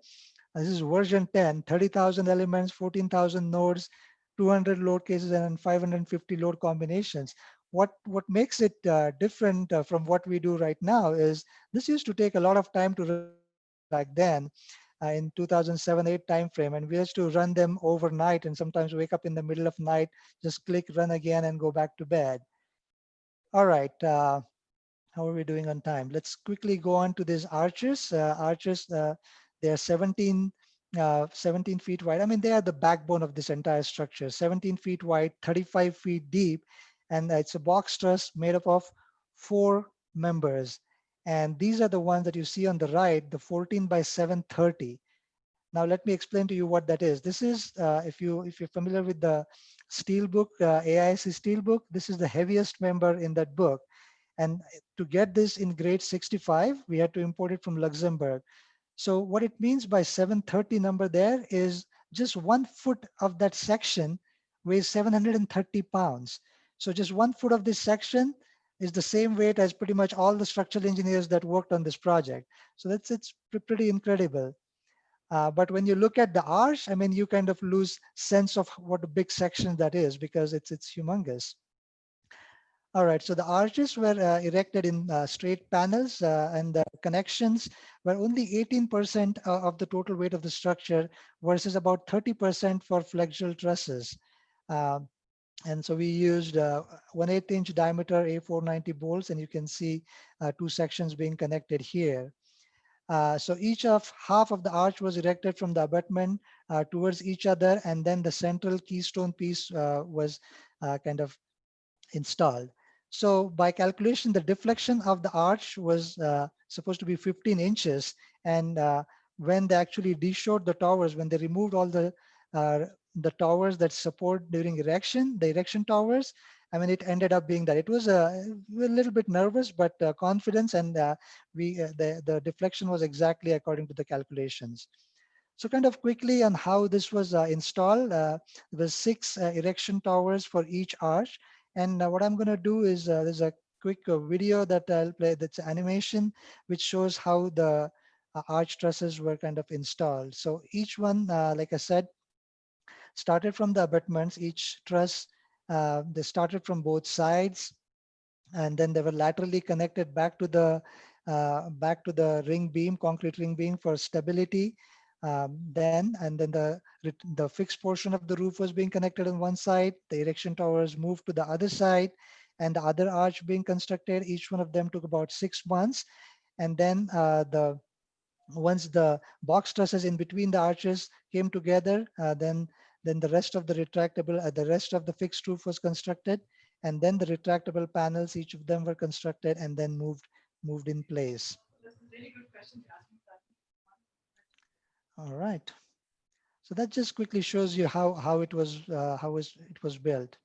This is version 10, 30,000 elements, 14,000 nodes, 200 load cases, and 550 load combinations. What makes it different from what we do right now is this used to take a lot of time to run back then in 2007-8 timeframe, and we used to run them overnight and sometimes wake up in the middle of night, just click run again and go back to bed. All right, how are we doing on time? Let's quickly go on to these arches. They are 17 feet wide. I mean, they are the backbone of this entire structure. 17 feet wide, 35 feet deep, and it's a box truss made up of 4 members. And these are the ones that you see on the right, the 14 by 730. Now let me explain to you what that is. This is, if you're familiar with the steel book, AIC steel book, this is the heaviest member in that book. And to get this in grade 65, we had to import it from Luxembourg. So what it means by 730 number there is just 1 foot of that section weighs 730 pounds. So just 1 foot of this section is the same weight as pretty much all the structural engineers that worked on this project. So it's pretty incredible. But when you look at the arch, I mean, you kind of lose sense of what a big section that is because it's humongous. All right, so the arches were erected in straight panels and the connections were only 18% of the total weight of the structure versus about 30% for flexural trusses. And so we used 1/8 inch diameter A490 bolts, and you can see 2 sections being connected here. So each of half of the arch was erected from the abutment towards each other, and then the central keystone piece was kind of installed. So by calculation, the deflection of the arch was supposed to be 15 inches. And when they actually de-shored the towers, when they removed all the towers that support during erection, the erection towers, I mean, it ended up being that it was a little bit nervous, but confidence, and the deflection was exactly according to the calculations. So kind of quickly on how this was installed, there was 6 erection towers for each arch. And what I'm going to do is there's a quick video that I'll play, that's animation, which shows how the arch trusses were kind of installed. So each one, like I said, started from the abutments. Each truss, they started from both sides, and then they were laterally connected back to the ring beam, concrete ring beam for stability. And then the fixed portion of the roof was being connected on one side. The erection towers moved to the other side, and the other arch being constructed. Each one of them took about 6 months, and then once the box trusses in between the arches came together, then the rest of the the rest of the fixed roof was constructed, and then the retractable panels, each of them were constructed and then moved in place. That's a really good question to ask me. All right. So that just quickly shows you how it was built.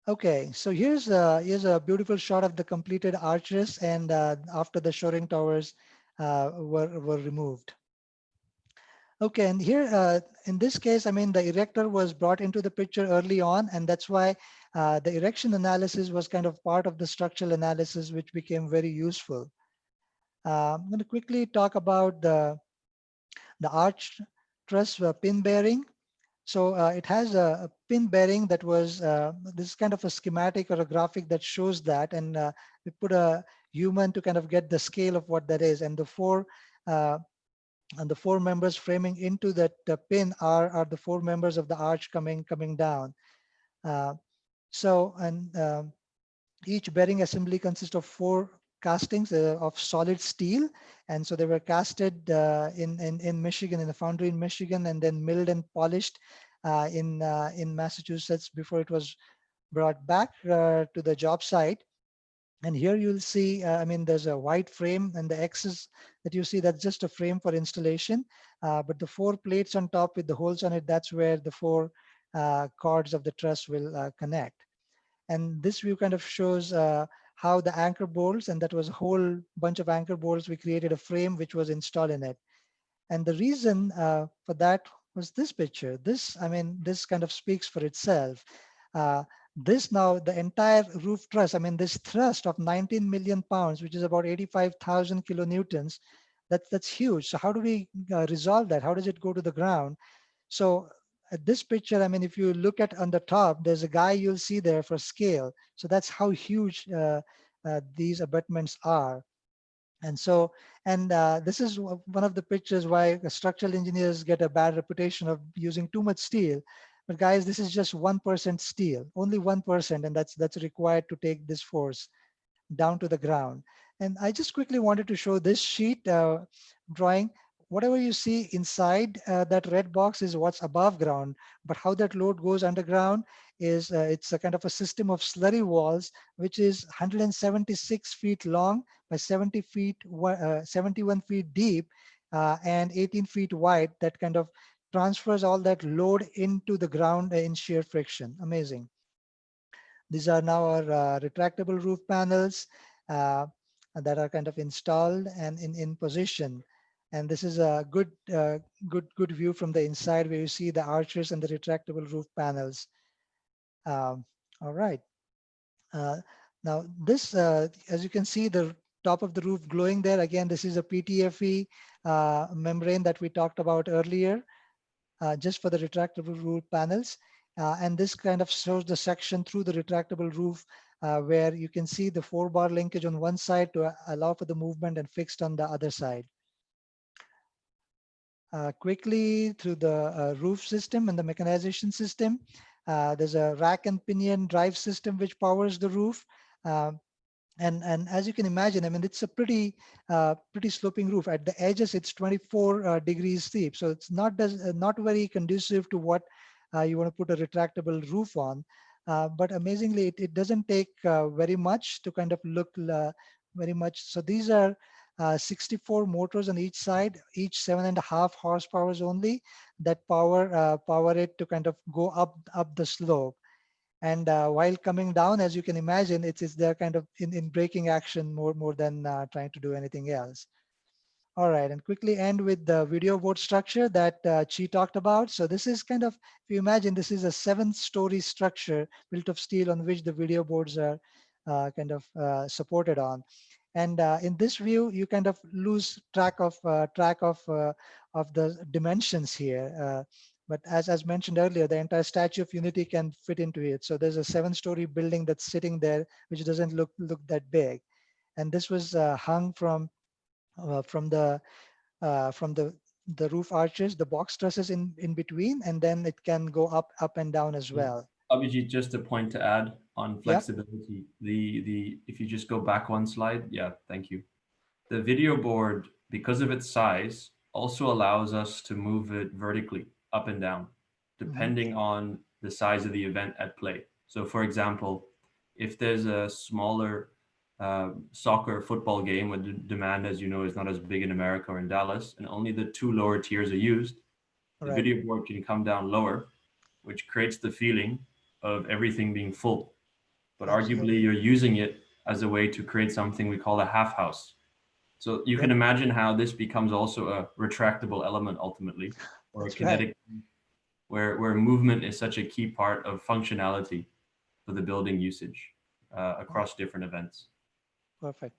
Okay, so here's a beautiful shot of the completed arches, and after the shoring towers were removed. Okay, and here in this case, I mean, the erector was brought into the picture early on, and that's why the erection analysis was kind of part of the structural analysis, which became very useful. I'm going to quickly talk about the arch truss pin bearing. So it has a pin bearing that was, this is kind of a schematic or a graphic that shows that, and we put a human to kind of get the scale of what that is. And the four members framing into that pin are the 4 members of the arch coming down. Each bearing assembly consists of 4 castings of solid steel. And so they were casted in Michigan, in a foundry in Michigan, and then milled and polished in Massachusetts before it was brought back to the job site. And here you'll see, I mean, there's a white frame, and the X's that you see, that's just a frame for installation. But the 4 plates on top with the holes on it, that's where the 4 cords of the truss will connect. And this view kind of shows how the anchor bolts, and that was a whole bunch of anchor bolts. We created a frame which was installed in it. And the reason for that was this picture. This, I mean, this kind of speaks for itself. This now, the entire roof truss, I mean, this thrust of 19 million pounds, which is about 85,000 kilonewtons, that's huge. So how do we resolve that? How does it go to the ground? So at this picture, I mean, if you look at on the top, there's a guy you'll see there for scale. So that's how huge these abutments are. And so, and this is one of the pictures why structural engineers get a bad reputation of using too much steel. But guys, this is just 1% steel, only 1%, and that's required to take this force down to the ground. And I just quickly wanted to show this sheet drawing. Whatever you see inside that red box is what's above ground, but how that load goes underground is it's a kind of a system of slurry walls, which is 176 feet long by 71 feet deep and 18 feet wide, that kind of transfers all that load into the ground in shear friction. Amazing. These are now our retractable roof panels that are kind of installed and in position. And this is a good view from the inside where you see the arches and the retractable roof panels. All right. Now this, as you can see, the top of the roof glowing there. Again, this is a PTFE membrane that we talked about earlier, just for the retractable roof panels. And this kind of shows the section through the retractable roof where you can see the 4-bar linkage on one side to allow for the movement and fixed on the other side. Quickly through the roof system and the mechanization system, there's a rack and pinion drive system which powers the roof. And as you can imagine, I mean, it's a pretty sloping roof. At the edges, it's 24 degrees steep. So it's not very conducive to what you want to put a retractable roof on. But amazingly, it doesn't take very much to kind of look very much. So these are 64 motors on each side, each 7.5 horsepower only, that power it to kind of go up the slope. And while coming down, as you can imagine, it's there kind of in braking action more than trying to do anything else. All right, and quickly end with the video board structure that Chi talked about. So this is kind of, if you imagine, this is a 7-story structure built of steel on which the video boards are kind of supported on. And in this view, you kind of lose track of the dimensions here. But as mentioned earlier, the entire Statue of Unity can fit into it. So there's a 7-story building that's sitting there, which doesn't look that big. And this was hung from the roof arches, the box trusses in between, and then it can go up and down as well. Abhijit, just a point to add on Yep. flexibility. If you just go back one slide, yeah, thank you. The video board, because of its size, also allows us to move it vertically up and down, depending on the size of the event at play. So for example, if there's a smaller soccer football game where the demand, as you know, is not as big in America or in Dallas, and only the 2 lower tiers are used, the Right. video board can come down lower, which creates the feeling of everything being full. But arguably you're using it as a way to create something we call a half house. So you can imagine how this becomes also a retractable element ultimately, or That's a kinetic, right. where movement is such a key part of functionality for the building usage across different events. Perfect.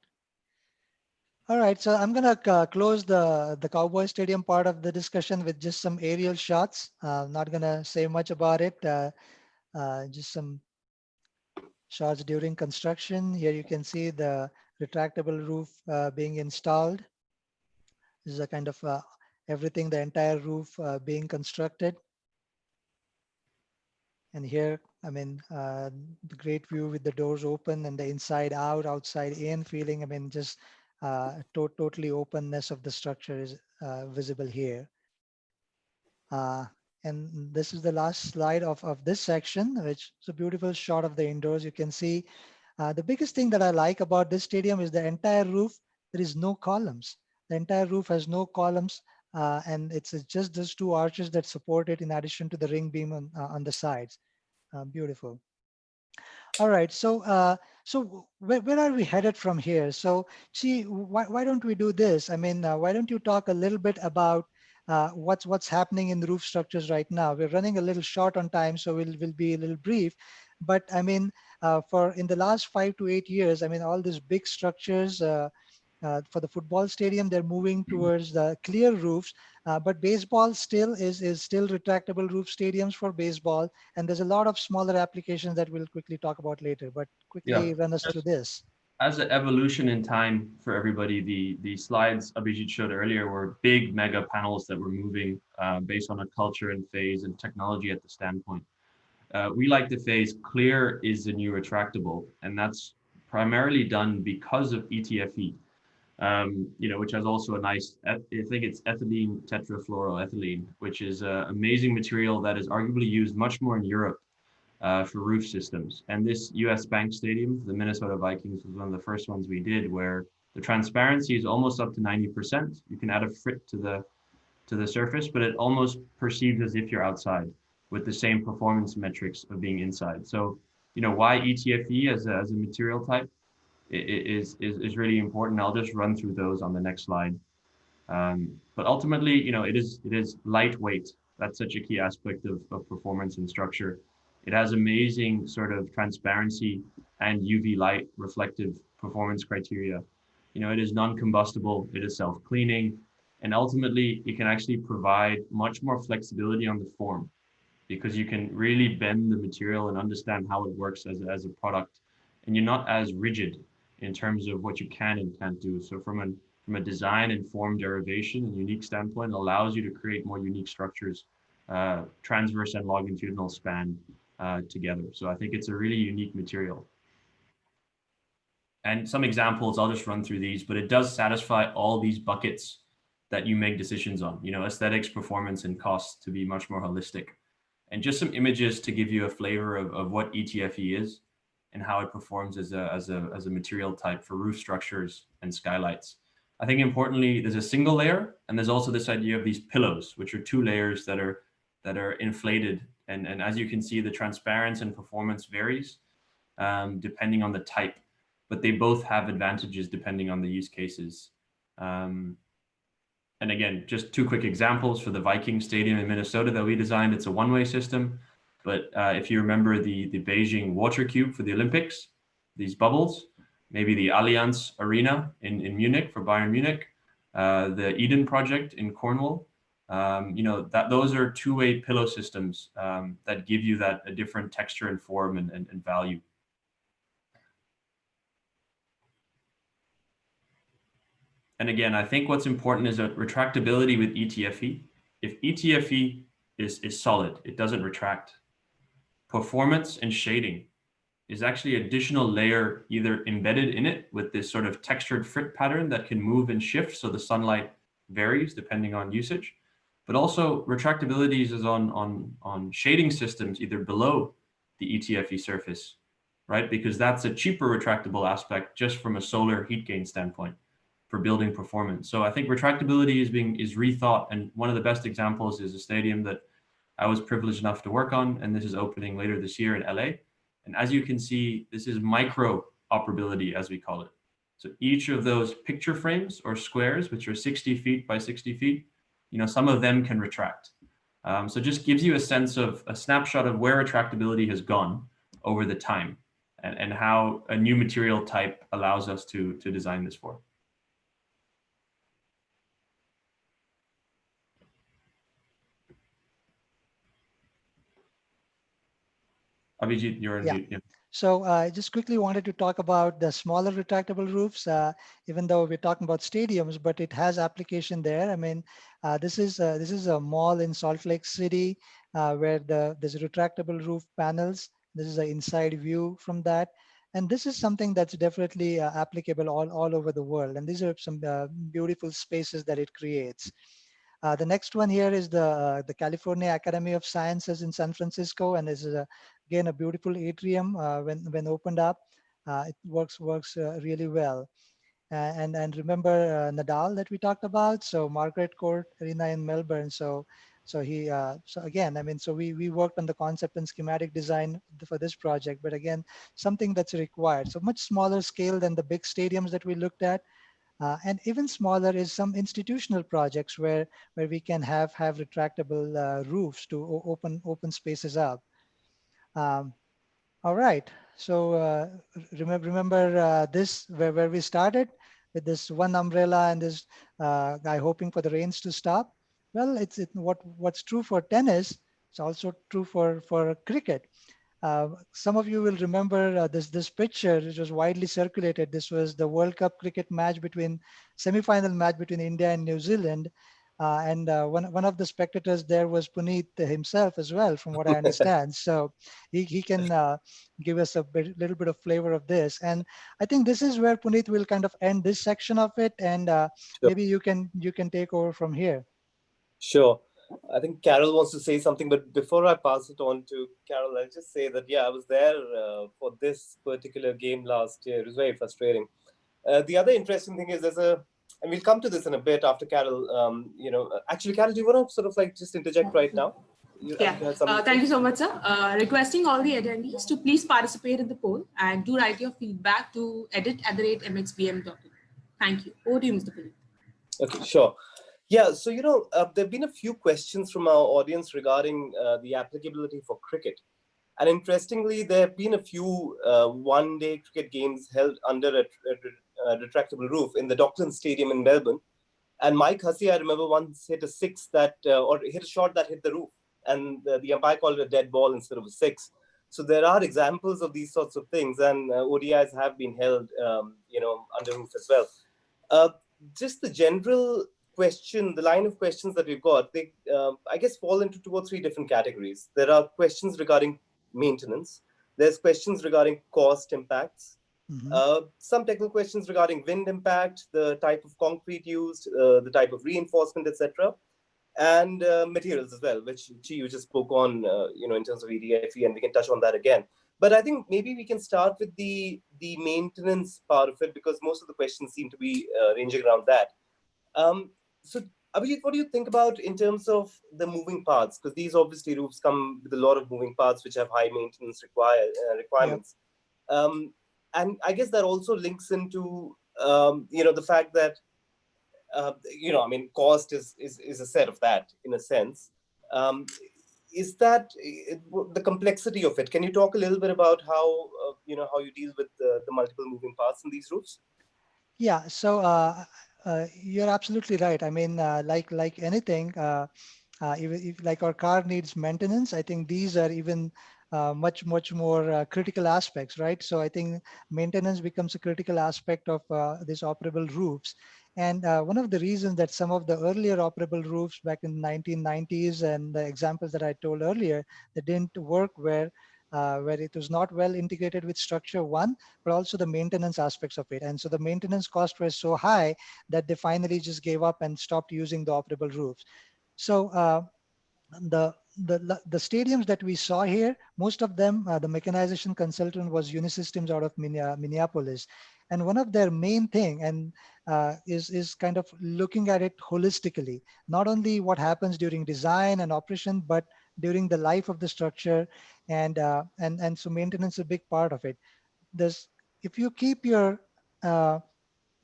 All right, so I'm going to close the Cowboys Stadium part of the discussion with just some aerial shots. I'm not going to say much about it, just some shots during construction. Here you can see the retractable roof being installed. This is a kind of everything, the entire roof being constructed. And here I mean, the great view with the doors open and the inside out, outside in feeling. I mean, just totally openness of the structure is visible here. Uh, and this is the last slide of this section, which is a beautiful shot of the indoors. You can see the biggest thing that I like about this stadium is the entire roof. There is no columns. The entire roof has no columns, and it's just those two arches that support it in addition to the ring beam on the sides. Beautiful. All right, so where are we headed from here? So, Chi, why don't we do this? I mean, why don't you talk a little bit about what's happening in the roof structures right now? We're running a little short on time, so we'll be a little brief. But I mean, for in the last 5 to 8 years, I mean, all these big structures. For the football stadium, they're moving towards the clear roofs, but baseball is still retractable roof stadiums for baseball, and there's a lot of smaller applications that we'll quickly talk about later. But Yeah. quickly run us through this. As an evolution in time for everybody, the slides Abhijit showed earlier were big mega panels that were moving based on a culture and phase and technology at the standpoint. We like the phase clear is the new retractable, and that's primarily done because of ETFE. Which has also a nice, I think it's ethylene tetrafluoroethylene, which is an amazing material that is arguably used much more in Europe for roof systems. And this US Bank Stadium, the Minnesota Vikings, was one of the first ones we did, where the transparency is almost up to 90%. You can add a frit to the surface, but it almost perceives as if you're outside with the same performance metrics of being inside. So, why ETFE as a material type is really important. I'll just run through those on the next slide. But ultimately, it is lightweight. That's such a key aspect of performance and structure. It has amazing sort of transparency and UV light reflective performance criteria. It is non-combustible, it is self-cleaning, and ultimately it can actually provide much more flexibility on the form, because you can really bend the material and understand how it works as a product, and you're not as rigid in terms of what you can and can't do. So from a design and form derivation and unique standpoint, it allows you to create more unique structures, transverse and longitudinal span together. So I think it's a really unique material. And some examples, I'll just run through these, but it does satisfy all these buckets that you make decisions on, aesthetics, performance, and cost, to be much more holistic. And just some images to give you a flavor of what ETFE is and how it performs as a material type for roof structures and skylights. I think importantly, there's a single layer, and there's also this idea of these pillows, which are two layers that are inflated. And as you can see, the transparency and performance varies depending on the type, but they both have advantages depending on the use cases. And again, just two quick examples for the Viking Stadium in Minnesota that we designed. It's a one-way system, but if you remember the Beijing water cube for the Olympics, these bubbles, maybe the Allianz Arena in Munich for Bayern Munich, the Eden project in Cornwall, those are two-way pillow systems that give you a different texture and form and value. And again, I think what's important is that retractability with ETFE. If ETFE is solid, it doesn't retract. Performance and shading is actually an additional layer either embedded in it with this sort of textured frit pattern that can move and shift, so the sunlight varies depending on usage. But also retractability is on shading systems either below the ETFE surface, right? Because that's a cheaper retractable aspect just from a solar heat gain standpoint for building performance. So I think retractability is rethought, and one of the best examples is a stadium that I was privileged enough to work on, and this is opening later this year in LA. And as you can see, this is micro operability, as we call it. So each of those picture frames or squares, which are 60 feet by 60 feet, some of them can retract. So just gives you a sense of a snapshot of where retractability has gone over the time and how a new material type allows us to design this for. Abhijit, you're on mute. Yeah. So I just quickly wanted to talk about the smaller retractable roofs, even though we're talking about stadiums, but it has application there. I mean, this is a mall in Salt Lake City where there's retractable roof panels This is an inside view from that. And this is something that's definitely applicable all over the world. And these are some beautiful spaces that it creates. The next one here is the California Academy of Sciences in San Francisco, and this is again a beautiful atrium when opened up. It works really well. And remember Nadal that we talked about. So Margaret Court Arena in Melbourne. So again, I mean, so we worked on the concept and schematic design for this project, but again, something that's required. So much smaller scale than the big stadiums that we looked at. And even smaller is some institutional projects where we can have retractable roofs to open spaces up. All right. So remember this where we started with this one umbrella and this guy hoping for the rains to stop. Well, what's true for tennis. It's also true for cricket. Some of you will remember this picture, which was widely circulated. This was the World Cup cricket match semi-final match between India and New Zealand. And one of the spectators there was PUNEET himself as well, from what I understand. So he can give us little bit of flavor of this. And I think this is where PUNEET will kind of end this section of it. And Sure. maybe you can take over from here. Sure. I think Carol wants to say something, but before I pass it on to Carol, I'll just say that, yeah, I was there for this particular game last year. It was very frustrating. The other interesting thing is and we'll come to this in a bit after Carol, actually, Carol, do you want to sort of like just interject right now? Thank you so much, sir. Requesting all the attendees to please participate in the poll and do write your feedback to edit@mxbm.in. Thank you. Over to you, Mr. Puneet. Okay, sure. Yeah, so, there have been a few questions from our audience regarding the applicability for cricket. And interestingly, there have been a few one-day cricket games held under a retractable roof in the Docklands Stadium in Melbourne. And Mike Hussey, I remember, once hit a six or hit a shot that hit the roof. And the umpire called it a dead ball instead of a six. So there are examples of these sorts of things. And ODIs have been held, under roof as well. Just the general question, the line of questions that we've got, they, I guess, fall into 2 or 3 different categories. There are questions regarding maintenance. There's questions regarding cost impacts. Some technical questions regarding wind impact, the type of concrete used, the type of reinforcement, etc., and materials as well, which you just spoke on, in terms of EDFE, and we can touch on that again. But I think maybe we can start with the maintenance part of it, because most of the questions seem to be ranging around that. So, Abhijit, what do you think about in terms of the moving parts? Because these obviously roofs come with a lot of moving parts which have high maintenance requirements. Yep. And I guess that also links into, the fact that, cost is a set of that in a sense. Is that the complexity of it? Can you talk a little bit about how, how you deal with the multiple moving parts in these roofs? Yeah, so you're absolutely right. I mean, like anything, if like our car needs maintenance, I think these are even much more critical aspects, right? So I think maintenance becomes a critical aspect of these operable roofs. And one of the reasons that some of the earlier operable roofs back in the 1990s and the examples that I told earlier, that didn't work where it was not well integrated with structure one, but also the maintenance aspects of it. And so the maintenance cost was so high that they finally just gave up and stopped using the operable roofs. So the stadiums that we saw here, most of them, the mechanization consultant was Unisystems out of Minneapolis. And one of their main thing is kind of looking at it holistically, not only what happens during design and operation, but during the life of the structure. And so maintenance is a big part of it. If you keep your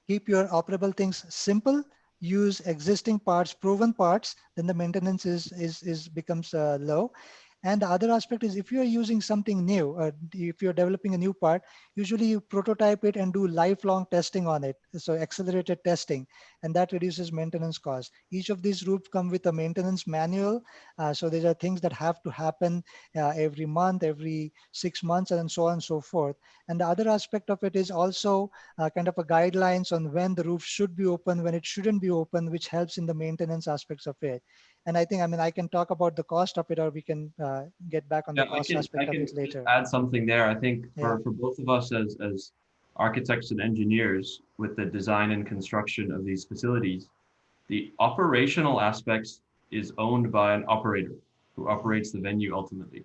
operable things simple, use existing parts, proven parts, then the maintenance becomes low. And the other aspect is if you're using something new, if you're developing a new part, usually you prototype it and do lifelong testing on it. So accelerated testing, and that reduces maintenance costs. Each of these roofs come with a maintenance manual. So these are things that have to happen every month, every 6 months, and so on and so forth. And the other aspect of it is also kind of a guidelines on when the roof should be open, when it shouldn't be open, which helps in the maintenance aspects of it. And I think, I can talk about the cost of it, or we can get back on the cost aspect of it just later. add something there. I think for both of us as architects and engineers with the design and construction of these facilities, the operational aspects is owned by an operator who operates the venue ultimately.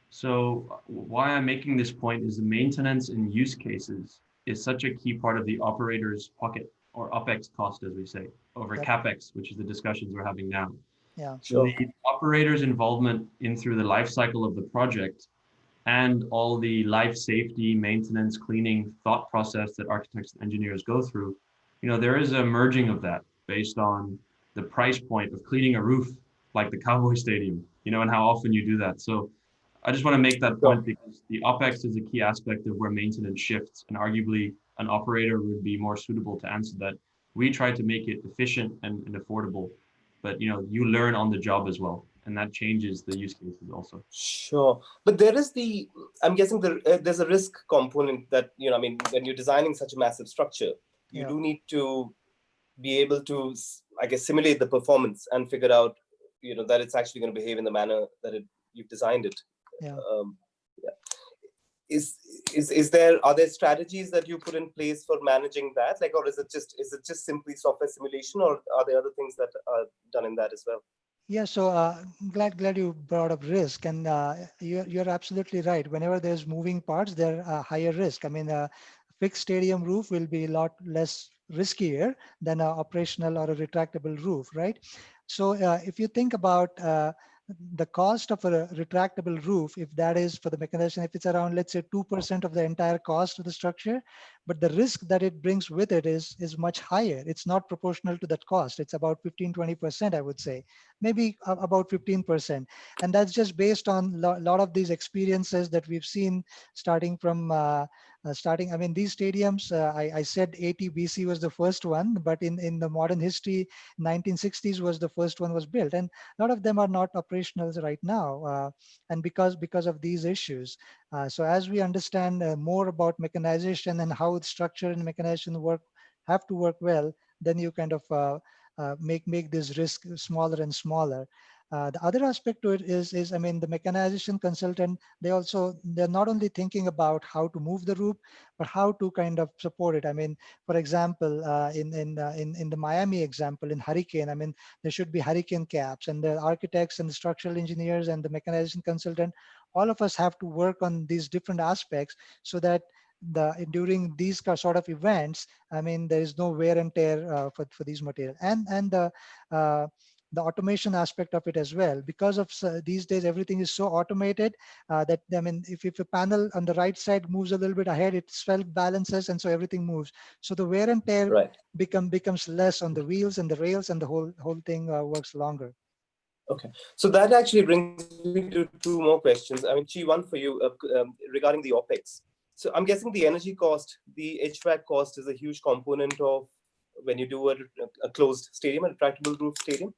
So why I'm making this point is the maintenance and use cases is such a key part of the operator's pocket, or OpEx cost, as we say, over CapEx, which is the discussions we're having now. Yeah, so the operator's involvement in through the life cycle of the project and all the life safety, maintenance, cleaning thought process that architects and engineers go through, there is a merging of that based on the price point of cleaning a roof like the Cowboys Stadium, and how often you do that. So I just want to make that point because the OpEx is a key aspect of where maintenance shifts, and arguably an operator would be more suitable to answer that. We try to make it efficient and affordable, but you learn on the job as well, and that changes the use cases also. Sure, but there is I'm guessing there's a risk component that, I mean, when you're designing such a massive structure, you do need to be able to, I guess, simulate the performance and figure out, that it's actually going to behave in the manner that you've designed it. Are there strategies that you put in place for managing that, or is it just simply software simulation, or are there other things that are done in that as well? Yeah, so glad you brought up risk, and you're absolutely right. Whenever there's moving parts, there are higher risk. I mean, a fixed stadium roof will be a lot less riskier than an operational or a retractable roof, right? So if you think about the cost of a retractable roof, if that is for the mechanization, if it's around, let's say, 2% of the entire cost of the structure, but the risk that it brings with it is much higher. It's not proportional to that cost. It's about 15-20%, I would say, maybe about 15%. And that's just based on a lot of these experiences that we've seen starting from I mean, these stadiums, I said 80 BC was the first one, but in the modern history, 1960s was the first one was built. And a lot of them are not operational right now. And because of these issues. So as we understand more about mechanization and how the structure and mechanization have to work well, then you kind of make this risk smaller and smaller. The other aspect to it is, I mean, the mechanization consultant, they're not only thinking about how to move the roof, but how to kind of support it. I mean, for example, in the Miami example, in hurricane, I mean, there should be hurricane caps, and the architects and the structural engineers and the mechanization consultant, all of us have to work on these different aspects so that during these sort of events, I mean, there is no wear and tear for these materials, and the automation aspect of it as well. Because of these days, everything is so automated that, I mean, if a panel on the right side moves a little bit ahead, it self-balances, and so everything moves. So the wear and tear becomes less on the wheels and the rails, and the whole thing works longer. Okay, so that actually brings me to two more questions. I mean, Chi, one for you regarding the OpEx. So I'm guessing the energy cost, the HVAC cost is a huge component of when you do a closed stadium, a retractable roof stadium.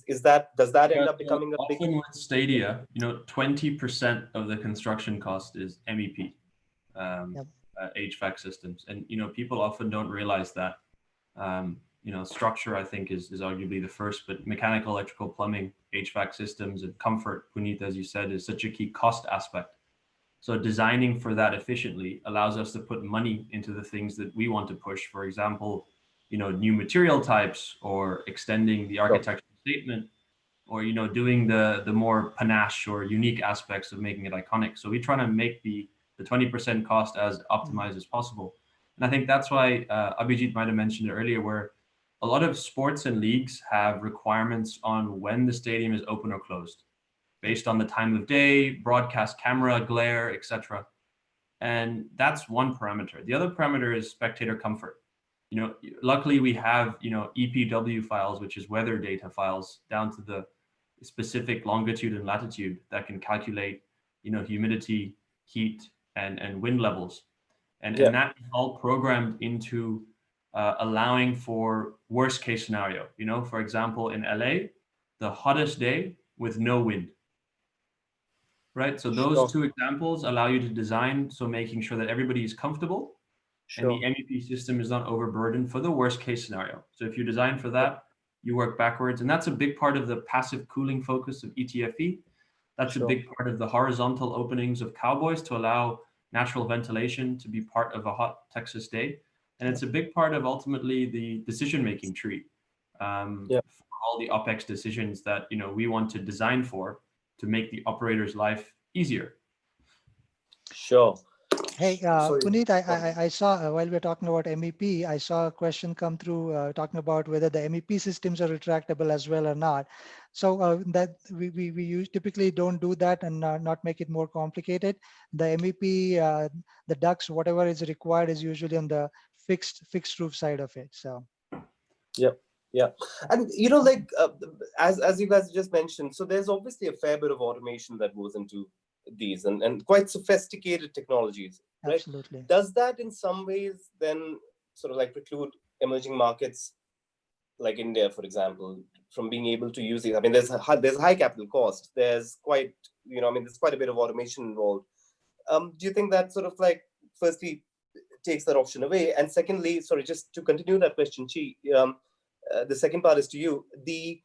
Does that end up becoming a big? Often with stadia, 20% of the construction cost is MEP, HVAC systems, and people often don't realize that. Structure, I think, is arguably the first, but mechanical, electrical, plumbing, HVAC systems, and comfort, Puneet, as you said, is such a key cost aspect. So designing for that efficiently allows us to put money into the things that we want to push. For example, new material types, or extending the architectural statement, or doing the more panache or unique aspects of making it iconic. So we try to make the 20% cost as optimized as possible. And I think that's why Abhijit might have mentioned it earlier, where a lot of sports and leagues have requirements on when the stadium is open or closed, based on the time of day, broadcast camera, glare, etc. And that's one parameter. The other parameter is spectator comfort. Luckily we have, EPW files, which is weather data files, down to the specific longitude and latitude that can calculate, humidity, heat, and wind levels. And that is all programmed into allowing for worst case scenario. For example, in LA, the hottest day with no wind. Right, so those two examples allow you to design, so making sure that everybody is comfortable and the MEP system is not overburdened for the worst case scenario. So if you design for that, you work backwards, and that's a big part of the passive cooling focus of ETFE. That's a big part of the horizontal openings of Cowboys to allow natural ventilation to be part of a hot Texas day. And it's a big part of ultimately the decision-making tree for all the OpEx decisions that we want to design for to make the operator's life easier. Sure. Hey, Puneet, I saw while we were talking about MEP, I saw a question come through talking about whether the MEP systems are retractable as well or not. So that we typically don't do that and not make it more complicated. The MEP, the ducts, whatever is required is usually on the fixed roof side of it. So. Yep. Yeah. And, like, as you guys just mentioned, so there's obviously a fair bit of automation that goes into these and quite sophisticated technologies, right? Absolutely. Does that in some ways then sort of like preclude emerging markets like India, for example, from being able to use it? I mean, there's a high capital cost. There's quite, there's quite a bit of automation involved. Do you think that sort of like, firstly, takes that option away? And secondly, sorry, just to continue that question, Chi, the second part is to you. The,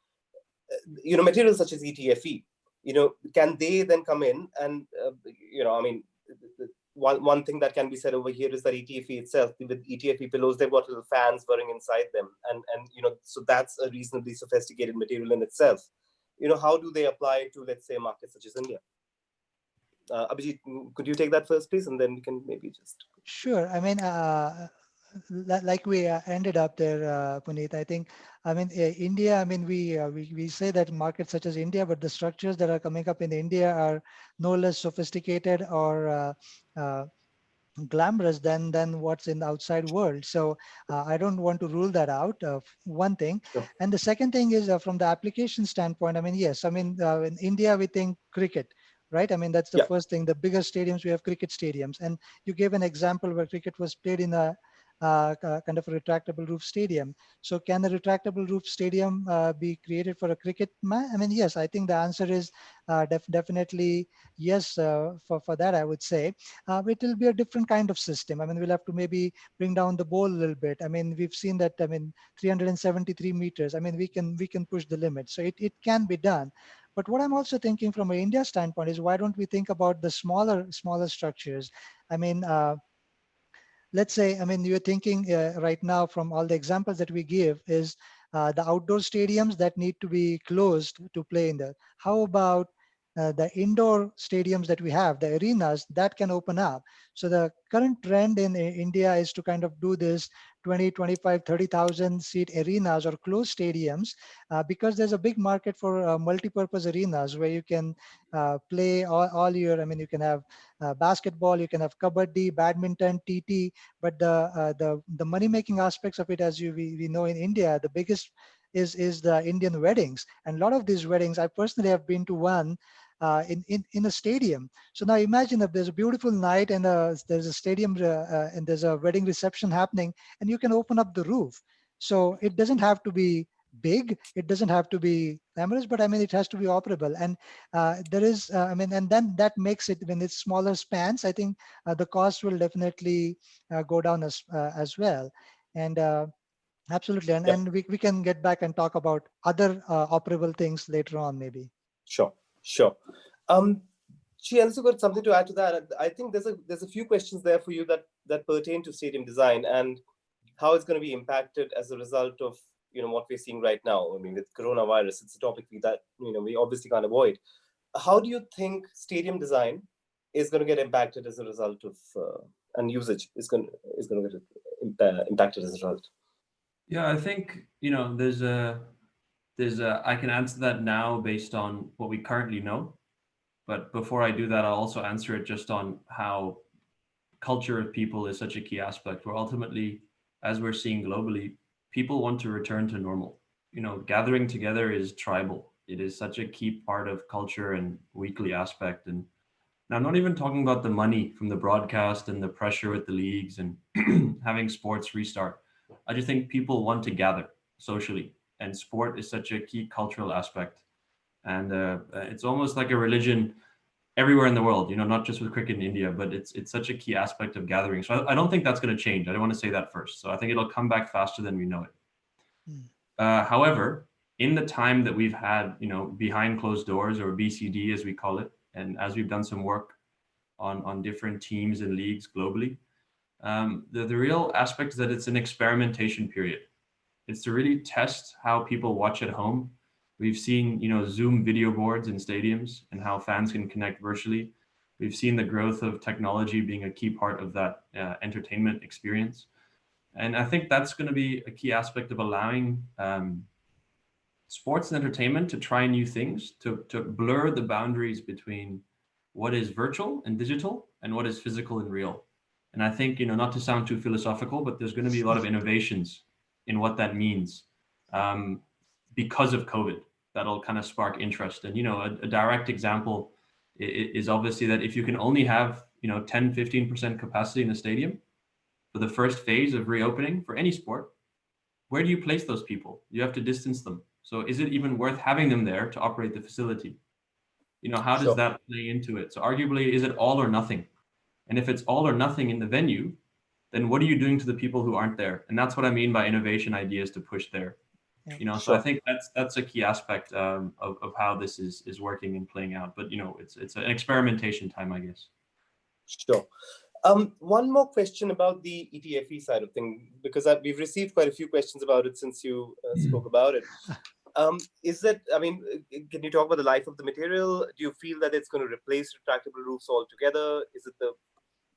materials such as ETFE, can they then come in and, one thing that can be said over here is that ETFE itself, with ETFE pillows, they've got little fans whirring inside them. And so that's a reasonably sophisticated material in itself. How do they apply to, let's say, a market such as India? Abhijit, could you take that first, please? And then we can maybe just... Sure. I mean, like we ended up there, Puneet, I think, India, we say that markets such as India, but the structures that are coming up in India are no less sophisticated or glamorous than what's in the outside world. So I don't want to rule that out, one thing. Sure. And the second thing is from the application standpoint, yes, in India, we think cricket. Right. That's the first thing. The bigger stadiums, we have cricket stadiums. And you gave an example where cricket was played in a kind of a retractable roof stadium. So can a retractable roof stadium be created for a cricket match? Yes, I think the answer is definitely yes for that, I would say. It will be a different kind of system. We'll have to maybe bring down the bowl a little bit. We've seen that, 373 meters. We can push the limit. So it can be done. But what I'm also thinking from an India standpoint is why don't we think about the smaller structures? Let's say, you're thinking right now from all the examples that we give is the outdoor stadiums that need to be closed to play in there. How about the indoor stadiums that we have, the arenas that can open up? So the current trend in India is to kind of do this 20, 25, 30,000 seat arenas or closed stadiums because there's a big market for multi-purpose arenas where you can play all year. You can have basketball, you can have kabaddi, badminton, TT, but the money-making aspects of it, as we know in India, the biggest is the Indian weddings. And a lot of these weddings, I personally have been to one in a stadium. So now imagine if there's a beautiful night and there's a stadium and there's a wedding reception happening and you can open up the roof. So it doesn't have to be big, it doesn't have to be glamorous, but it has to be operable. And there is, and then that makes it, when it's smaller spans, I think the cost will definitely go down as well. And absolutely. And we can get back and talk about other operable things later on, maybe. Sure. She also got something to add to that. I think there's a few questions there for you that pertain to stadium design and how it's going to be impacted as a result of what we're seeing right now. With coronavirus, it's a topic that we obviously can't avoid. How do you think stadium design is going to get impacted as a result of and usage is going to get impacted as a result? Yeah, I think there's a I can answer that now based on what we currently know. But before I do that, I'll also answer it just on how culture of people is such a key aspect, where ultimately, as we're seeing globally, people want to return to normal. Gathering together is tribal. It is such a key part of culture and weekly aspect. And now I'm not even talking about the money from the broadcast and the pressure with the leagues and having sports restart. I just think people want to gather socially, and sport is such a key cultural aspect. And it's almost like a religion everywhere in the world, not just with cricket in India, but it's such a key aspect of gathering. So I don't think that's going to change. I don't want to say that first. So I think it'll come back faster than we know it. However, in the time that we've had, behind closed doors, or BCD as we call it, and as we've done some work on different teams and leagues globally, the real aspect is that it's an experimentation period. It's to really test how people watch at home. We've seen, Zoom video boards in stadiums and how fans can connect virtually. We've seen the growth of technology being a key part of that entertainment experience. And I think that's going to be a key aspect of allowing sports and entertainment to try new things, to blur the boundaries between what is virtual and digital and what is physical and real. And I think, not to sound too philosophical, but there's going to be a lot of innovations in what that means because of COVID that'll kind of spark interest. And, a direct example is obviously that if you can only have, 10, 15% capacity in a stadium for the first phase of reopening for any sport, where do you place those people? You have to distance them. So is it even worth having them there to operate the facility? How does that play into it? So arguably, is it all or nothing? And if it's all or nothing in the venue, then what are you doing to the people who aren't there? And that's what I mean by innovation ideas to push there. So I think that's a key aspect of how this is working and playing out. But it's an experimentation time, I guess. Sure. One more question about the ETFE side of things, because we've received quite a few questions about it since you spoke about it. Is that, can you talk about the life of the material? Do you feel that it's going to replace retractable roofs altogether? Is it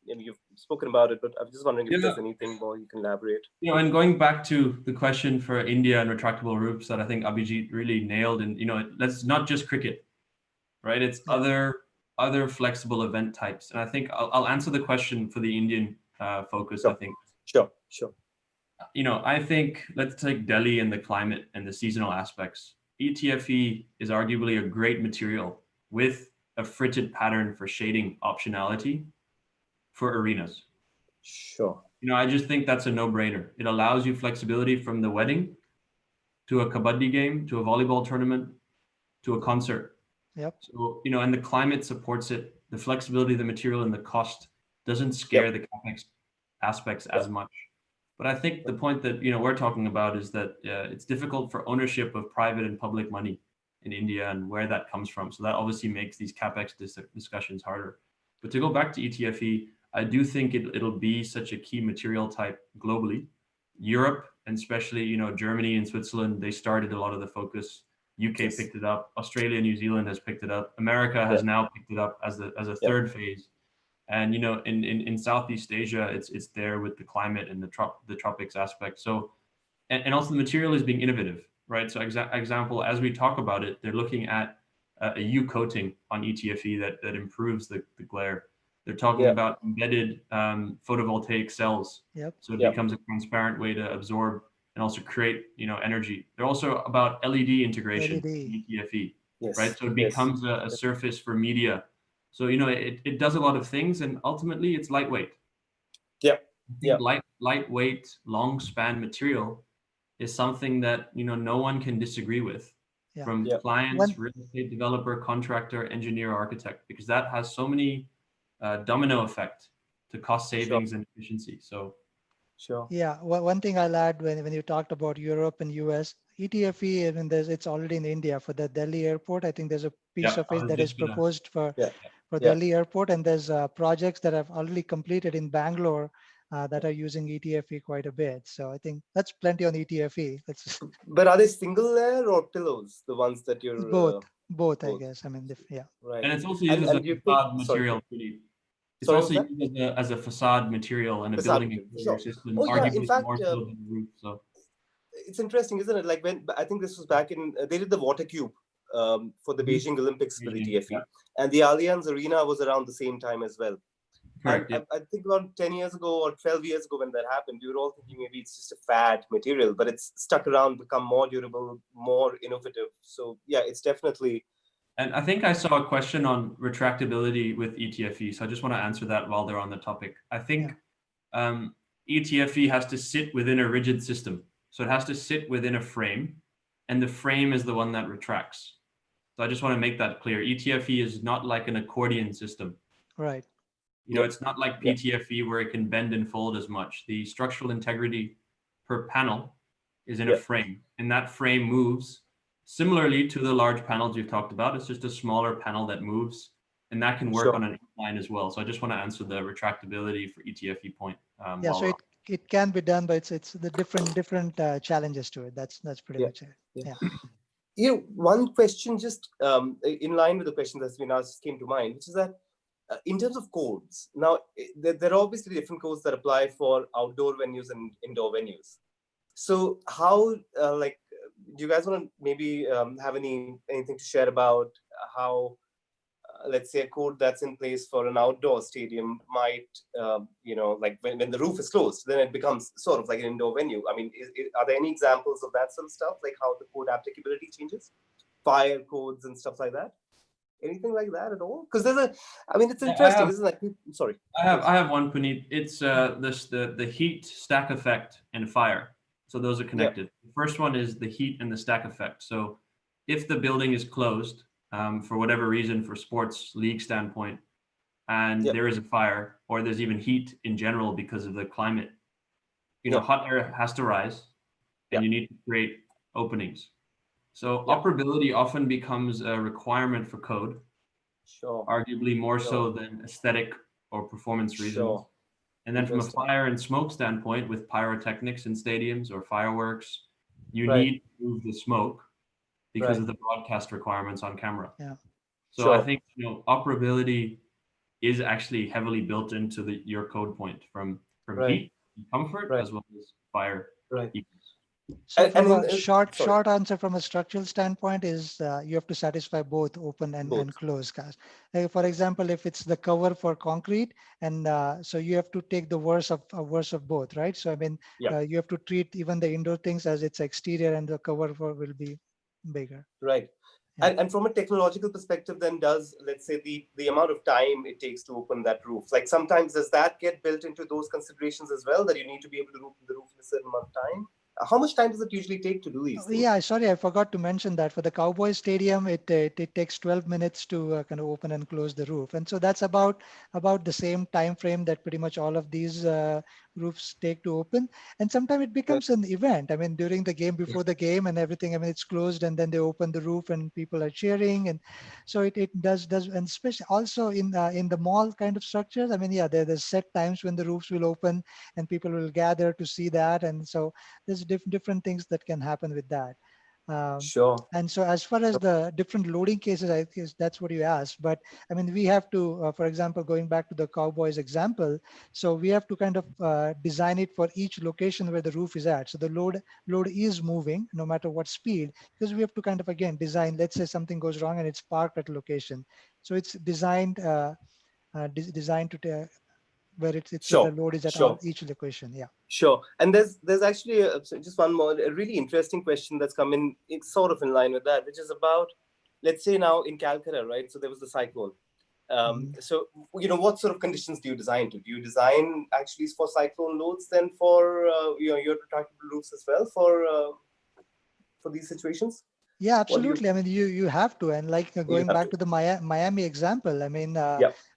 you've spoken about it, but I'm just wondering if there's anything more you can elaborate. And going back to the question for India and retractable roofs that I think Abhijit really nailed, and that's not just cricket, right? It's other flexible event types. And I think I'll answer the question for the Indian focus, I think. Sure. I think let's take Delhi and the climate and the seasonal aspects. ETFE is arguably a great material with a fritted pattern for shading optionality for arenas. Sure. I just think that's a no-brainer. It allows you flexibility from the wedding to a kabaddi game, to a volleyball tournament, to a concert. Yep. So, and the climate supports it. The flexibility of the material and the cost doesn't scare the CapEx aspects as much. But I think the point that, we're talking about is that it's difficult for ownership of private and public money in India and where that comes from. So that obviously makes these CapEx discussions harder. But to go back to ETFE, I do think it'll be such a key material type globally. Europe, and especially, Germany and Switzerland, they started a lot of the focus. UK picked it up. Australia, New Zealand has picked it up. America has now picked it up as a third phase. And, in Southeast Asia, it's there with the climate and the tropics aspect. So, and also the material is being innovative, right? So example, as we talk about it, they're looking at a U coating on ETFE that improves the glare. They're talking about embedded photovoltaic cells. Yep. So it becomes a transparent way to absorb and also create, energy. They're also about LED integration in ETFE, right? So it becomes a surface for media. So, it does a lot of things, and ultimately it's lightweight. Lightweight, long span material is something that, no one can disagree with. From clients, real estate developer, contractor, engineer, architect, because that has so many domino effect to cost savings and efficiency. So, yeah, one thing I'll add when you talked about Europe and US, ETFE, it's already in India for the Delhi airport. I think there's a piece of it that is proposed for Delhi airport, and there's projects that have already completed in Bangalore that are using ETFE quite a bit. So I think that's plenty on ETFE. But are they single layer or pillows? The ones that you're both, I guess. Right. And it's also used as a facade material. It's also used as a facade material and a building enclosure system. In fact, more so than the roof. So it's interesting, isn't it? Like when I think this was back in they did the water cube for the Beijing Olympics with ETFE, and the Allianz Arena was around the same time as well. Correct. I think about 10 years ago or 12 years ago when that happened, we were all thinking maybe it's just a fad material, but it's stuck around, become more durable, more innovative. So yeah, it's definitely. And I think I saw a question on retractability with ETFE. So I just want to answer that while they're on the topic. I think ETFE has to sit within a rigid system. So it has to sit within a frame, and the frame is the one that retracts. So I just want to make that clear. ETFE is not like an accordion system. Right. It's not like PTFE where it can bend and fold as much. The structural integrity per panel is in a frame, and that frame moves Similarly to the large panels you've talked about, it's just a smaller panel that moves, and that can work on an incline as well. So I just want to answer the retractability for ETFE point. Yeah, so it can be done, but it's the different challenges to it. That's pretty much it. Yeah. One question just in line with the question that's been asked came to mind, which is that in terms of codes, now there are obviously different codes that apply for outdoor venues and indoor venues. So how, like, do you guys want to maybe have anything to share about how, let's say, a code that's in place for an outdoor stadium might, like when the roof is closed, then it becomes sort of like an indoor venue. I mean, are there any examples of that sort of stuff, like how the code applicability changes, fire codes and stuff like that? Anything like that at all? Because it's interesting, isn't it? Sorry. I have one, Puneet. It's the heat, stack effect, and fire. So those are connected. Yeah. The first one is the heat and the stack effect. So if the building is closed for whatever reason, for sports league standpoint, and there is a fire, or there's even heat in general because of the climate, hot air has to rise, and you need to create openings. So operability often becomes a requirement for code, arguably more so than aesthetic or performance reasons. And then from a fire and smoke standpoint, with pyrotechnics in stadiums or fireworks, you need to move the smoke because of the broadcast requirements on camera. Yeah. So I think operability is actually heavily built into your code point from heat and comfort as well as fire. So from a short answer from a structural standpoint is you have to satisfy both open and closed cast. Like for example, if it's the cover for concrete, and so you have to take the worst of both, right? So I mean, you have to treat even the indoor things as its exterior, and the cover will be bigger. Right. Yeah. And from a technological perspective, then let's say the amount of time it takes to open that roof, like sometimes does that get built into those considerations as well, that you need to be able to open the roof in a certain amount of time? How much time does it usually take to do these things? Yeah, sorry, I forgot to mention that for the Cowboys Stadium, it takes 12 minutes to kind of open and close the roof. And so that's about the same time frame that pretty much all of these roofs take to open. And sometimes it becomes an event. I mean, during the game, before the game and everything, I mean, it's closed and then they open the roof and people are cheering. And so it does, and especially also in the mall kind of structures. I mean, yeah, there's set times when the roofs will open and people will gather to see that. And so there's different things that can happen with that. And so as far as the different loading cases, I guess that's what you asked. But I mean, we have to, for example, going back to the Cowboys example, so we have to kind of design it for each location where the roof is at. So the load is moving no matter what speed, because we have to kind of, again, design, let's say something goes wrong and it's parked at a location. So it's designed designed to where the load is at each location. Yeah. Sure. And there's actually just one more, a really interesting question that's come in. It's sort of in line with that, which is about, let's say now in Calcutta, right? So there was the cyclone. So, what sort of conditions do you design to? Do you design actually for cyclone loads then for your retractable roofs as well for these situations? Yeah, absolutely. I mean, you have to, and like going back to the Miami example, I mean,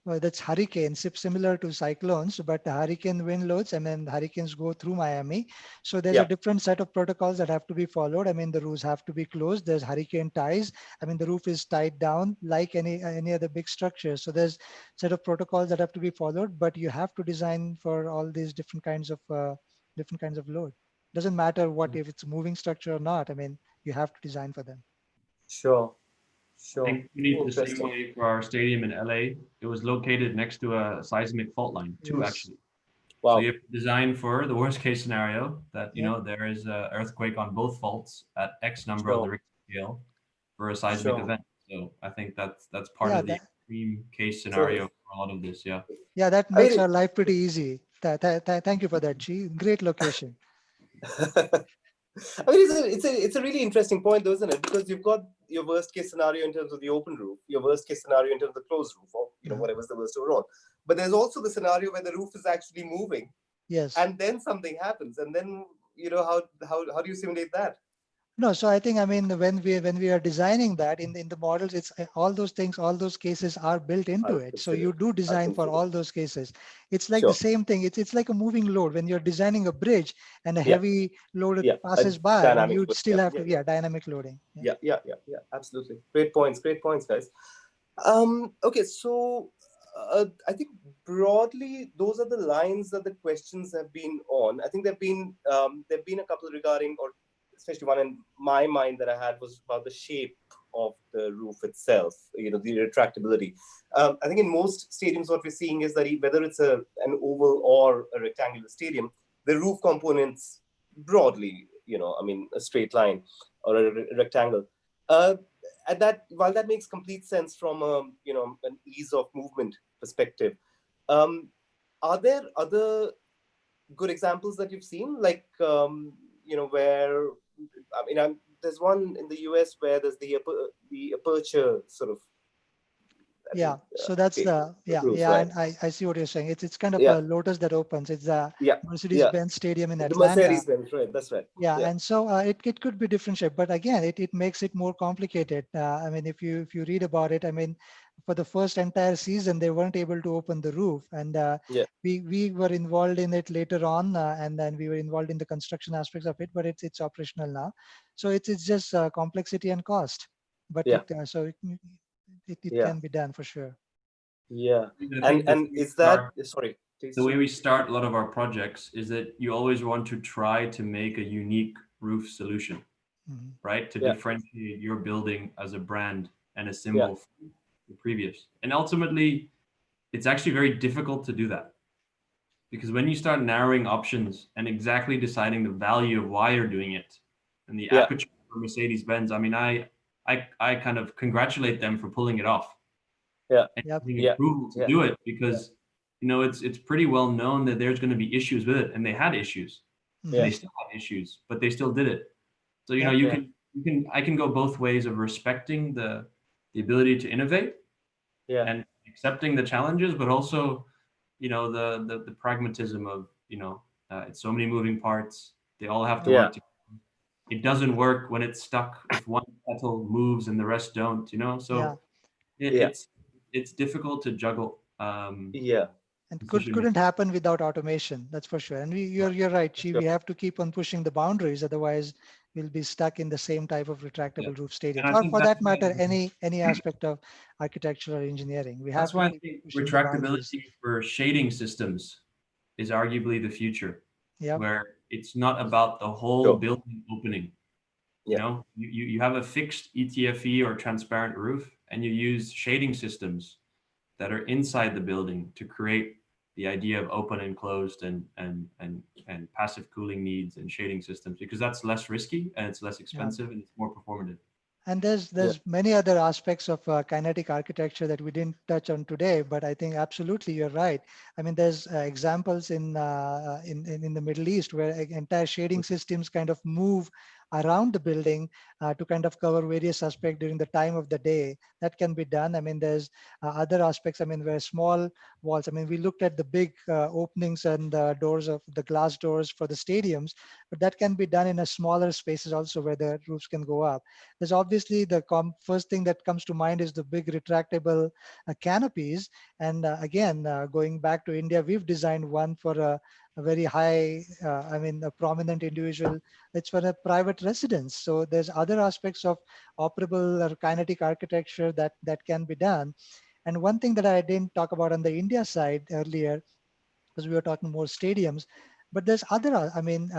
that's hurricanes, similar to cyclones, but the hurricane wind loads, I mean, hurricanes go through Miami. So there's a different set of protocols that have to be followed. I mean, the roofs have to be closed. There's hurricane ties. I mean, the roof is tied down like any other big structure. So there's a set of protocols that have to be followed, but you have to design for all these different kinds of load. Doesn't matter if it's a moving structure or not. I mean, you have to design for them. Sure. I think we need the same way for our stadium in LA. It was located next to a seismic fault line, actually. Wow. So you have to design for the worst case scenario that there is an earthquake on both faults at X number of the Richter scale for a seismic event. So I think that's part of the extreme case scenario for a lot of this. Yeah. Yeah, that makes our life pretty easy. Thank you for that, Chi. Great location. I mean, it's a really interesting point, though, isn't it? Because you've got your worst case scenario in terms of the open roof, your worst case scenario in terms of the closed roof, or whatever's the worst overall. But there's also the scenario where the roof is actually moving. Yes. And then something happens, and then how do you simulate that? No, so I think, I mean, when we are designing that in the models, it's all those things, all those cases are built into I'll it. So consider. you do I'll design for consider. all those cases. It's like the Sure. same thing. It's like a moving load. When you're designing a bridge and a Yeah. heavy load Yeah. A passes by, and dynamic you'd load. still Yeah. have Yeah. to, Yeah. dynamic loading. Yeah. Absolutely. Great points. Great points, guys. Okay. So I think broadly those are the lines that the questions have been on. I think there've been a couple regarding, or especially one in my mind that I had was about the shape of the roof itself. You know, the retractability. I think in most stadiums, what we're seeing is that whether it's an oval or a rectangular stadium, the roof components broadly, you know, I mean, a straight line or a rectangle. Uh, and that, while that makes complete sense from a, you know, an ease of movement perspective, um, are there other good examples that you've seen, like you know, where I mean, there's one in the US where there's the aperture sort of, I think, So that's the roof, right? and I see what you're saying. It's kind of Yeah, a lotus that opens. It's the yeah, yeah. Mercedes-Benz Stadium in The Atlanta. Mercedes-Benz, right? That's right. Yeah, Yeah, and so it could be different shape, but again, it makes it more complicated. I mean, if you read about it, I mean, for the first entire season, they weren't able to open the roof, and yeah, we were involved in it later on, and then we were involved in the construction aspects of it, but it's operational now. So it's just complexity and cost, but yeah, it yeah, can be done for sure. yeah. I think And is that, sorry, please, the way Jay. we start a lot of our projects is that you always want to try to make a unique roof solution, Mhm. right? To Yeah, differentiate your building as a brand and a yeah, symbol from the previous. And ultimately, it's actually very difficult to do that, because when you start narrowing options and exactly deciding the value of why you're doing it, and the yeah, aperture for Mercedes-Benz, I mean, I kind of congratulate them for pulling it off yeah, and Yep. getting yeah, approval to yeah, do it, yeah, because you know it's pretty well known that there's going to be issues with it, and they had issues, and yeah, they Mhm. still have issues, but they still did it. So you know Yep. yeah, I can go both ways of respecting the ability to innovate yeah, and accepting the challenges, but also you know the pragmatism of you know it's so many moving parts, they all have to Yep. yeah, work together. It doesn't work when it's stuck if one petal moves and the rest don't, you know, Yeah. so yeah, it's difficult to juggle yeah, And decision making. couldn't happen without automation, that's for sure. And you're right, Chi, sure. we have to keep on pushing the boundaries, otherwise we'll be stuck in the same type of Yeah, retractable roof and stadiums, I or think for that matter, any aspect of architecture or engineering. We that's have to why I keep think pushing the boundaries. retractability for shading systems is arguably the future, Yep. where it's not about the whole Sure. building opening. You Yeah, know, you have a fixed ETFE or transparent roof, and you use shading systems that are inside the building to create the idea of open and closed and passive cooling needs and shading systems, because that's less risky and it's less Yeah. expensive and it's more performative. And yeah, there's many other aspects of kinetic architecture that we didn't touch on today, but I think absolutely you're right. I mean, there's examples in the Middle East where entire shading systems kind of move around the building to kind of cover various aspects during the time of the day. That can be done. I mean, there's other aspects. I mean, where small walls. I mean, we looked at the big openings and doors of the glass doors for the stadiums, but that can be done in a smaller spaces also where the roofs can go up. There's obviously the first thing that comes to mind is the big retractable canopies. And again, going back to India, we've designed one for a very high, I mean, a prominent individual. It's for a private residence. So there's other aspects of operable or kinetic architecture that can be done. And one thing that I didn't talk about on the India side earlier, because we were talking more stadiums, but there's other, I mean,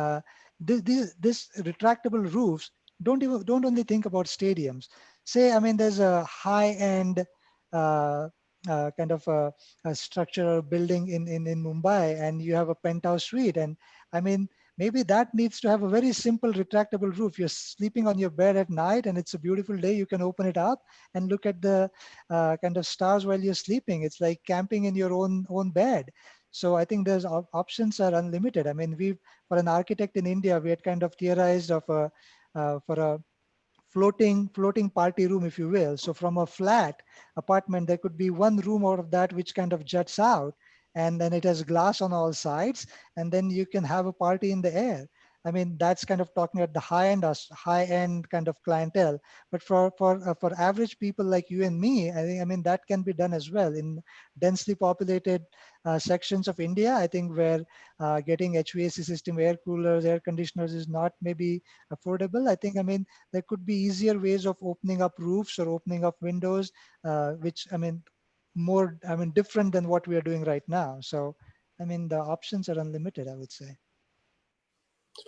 this retractable roofs don't only think about stadiums. Say, I mean, there's a high-end uh, kind of a structure or building in Mumbai, and you have a penthouse suite, and I mean, maybe that needs to have a very simple retractable roof. You're sleeping on your bed at night, and it's a beautiful day. You can open it up and look at the kind of stars while you're sleeping. It's like camping in your own bed. So I think there's options are unlimited. I mean, for an architect in India, we had kind of theorized of for a floating party room, if you will. So from a flat apartment, there could be one room out of that which kind of juts out, and then it has glass on all sides, and then you can have a party in the air. I mean, that's kind of talking at the high end kind of clientele. But for average people like you and me, I mean, that can be done as well in densely populated sections of India. I think where getting HVAC system, air coolers, air conditioners is not maybe affordable. I think, I mean, there could be easier ways of opening up roofs or opening up windows, which, I mean, more, I mean, different than what we are doing right now. So, I mean, the options are unlimited, I would say.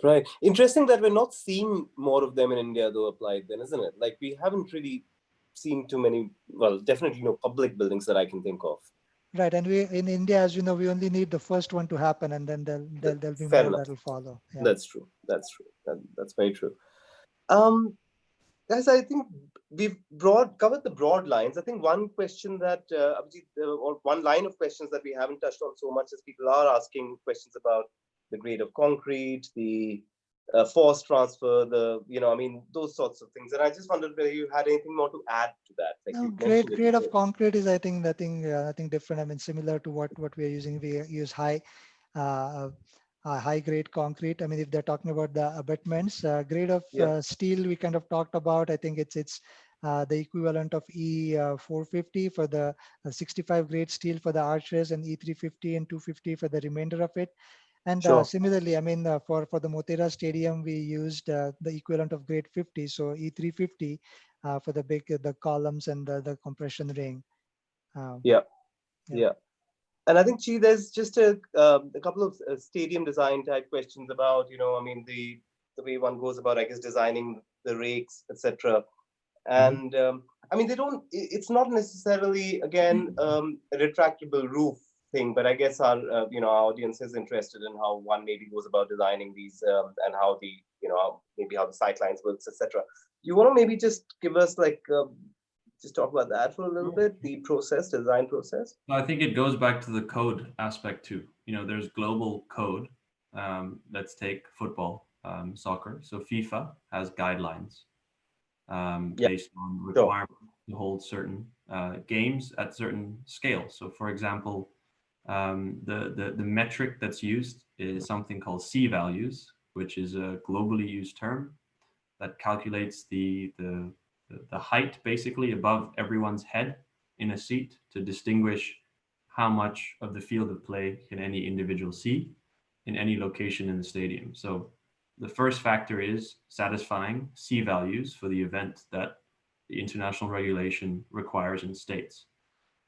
Right. Interesting that we're not seeing more of them in India, though, applied then, isn't it? Like, we haven't really seen too many, well, definitely no public buildings that I can think of. Right. And we, in India, as you know, we only need the first one to happen, and then there'll be Fair more enough. that'll follow. Yeah. That's true. That's true. That's very true. Guys, I think we've covered the broad lines. I think one question that, Abhijit, or one line of questions that we haven't touched on so much is people are asking questions about the grade of concrete, the force transfer, I mean, those sorts of things. And I just wondered whether you had anything more to add to that. Like No, you mentioned grade of it. concrete is, I think, nothing different. I mean, similar to what we are using. We use high grade concrete. I mean, if they're talking about the abutments, grade of steel, we kind of talked about. I think it's the equivalent of E450 for the 65 grade steel for the arches, and E350 and 250 for the remainder of it. And similarly, I mean, for the Moderator Stadium, we used the equivalent of grade 50, so E350 for the columns and the compression ring. Yeah. And I think, there's just a couple of stadium design type questions about, I mean, the way one goes about, I guess, designing the rakes, etc. And I mean, it's not necessarily, again, a retractable roof thing, but I guess our audience is interested in how one maybe goes about designing these and how maybe how the sightlines works, etc. You want to maybe just give us just talk about that for a little bit, the design process? I think it goes back to the code aspect too. There's global code. Let's take football, soccer. So FIFA has guidelines based on requirements to hold certain games at certain scales. So for example, the metric that's used is something called C values, which is a globally used term that calculates the height basically above everyone's head in a seat to distinguish how much of the field of play can any individual see in any location in the stadium. So the first factor is satisfying C values for the event that the international regulation requires and states.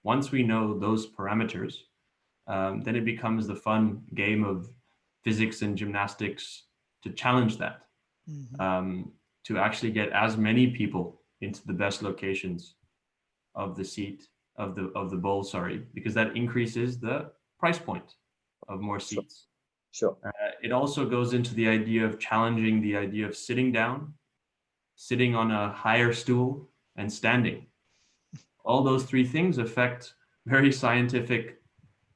Once we know those parameters, then it becomes the fun game of physics and gymnastics to challenge that, to actually get as many people into the best locations of the seat, of the bowl, because that increases the price point of more seats. Sure. It also goes into the idea of challenging the idea of sitting down, sitting on a higher stool, and standing. All those three things affect very scientific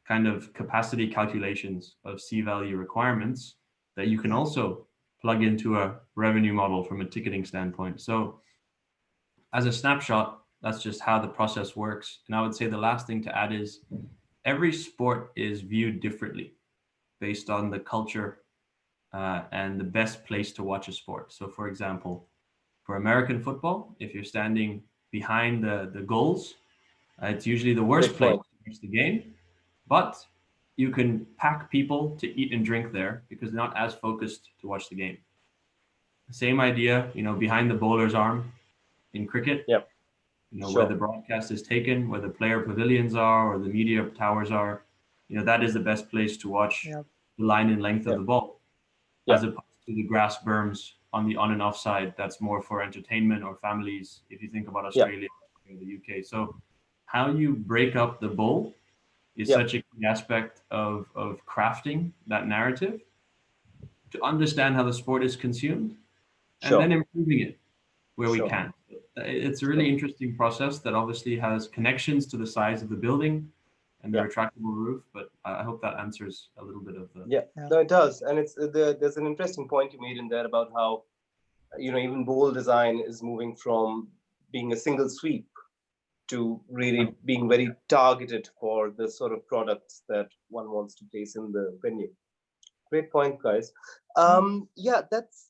kind of capacity calculations of C-value requirements that you can also plug into a revenue model from a ticketing standpoint. So as a snapshot, that's just how the process works. And I would say the last thing to add is every sport is viewed differently based on the culture and the best place to watch a sport. So for example, for American football, if you're standing behind the goals, it's usually the worst place to watch the game, but you can pack people to eat and drink there because they're not as focused to watch the game. Same idea, behind the bowler's arm in cricket, where the broadcast is taken, where the player pavilions are or the media towers are, that is the best place to watch the line and length of the ball, as opposed to the grass berms on the on and off side. That's more for entertainment or families, if you think about Australia or the UK. So how you break up the bowl is such a key aspect of crafting that narrative to understand how the sport is consumed and then improving it where we can. It's a really interesting process that obviously has connections to the size of the building and the retractable roof, but I hope that answers a little bit of the... No, it does. And there's an interesting point you made in there about how, even bowl design is moving from being a single sweep to really being very targeted for the sort of products that one wants to place in the venue. Great point, guys. Yeah, that's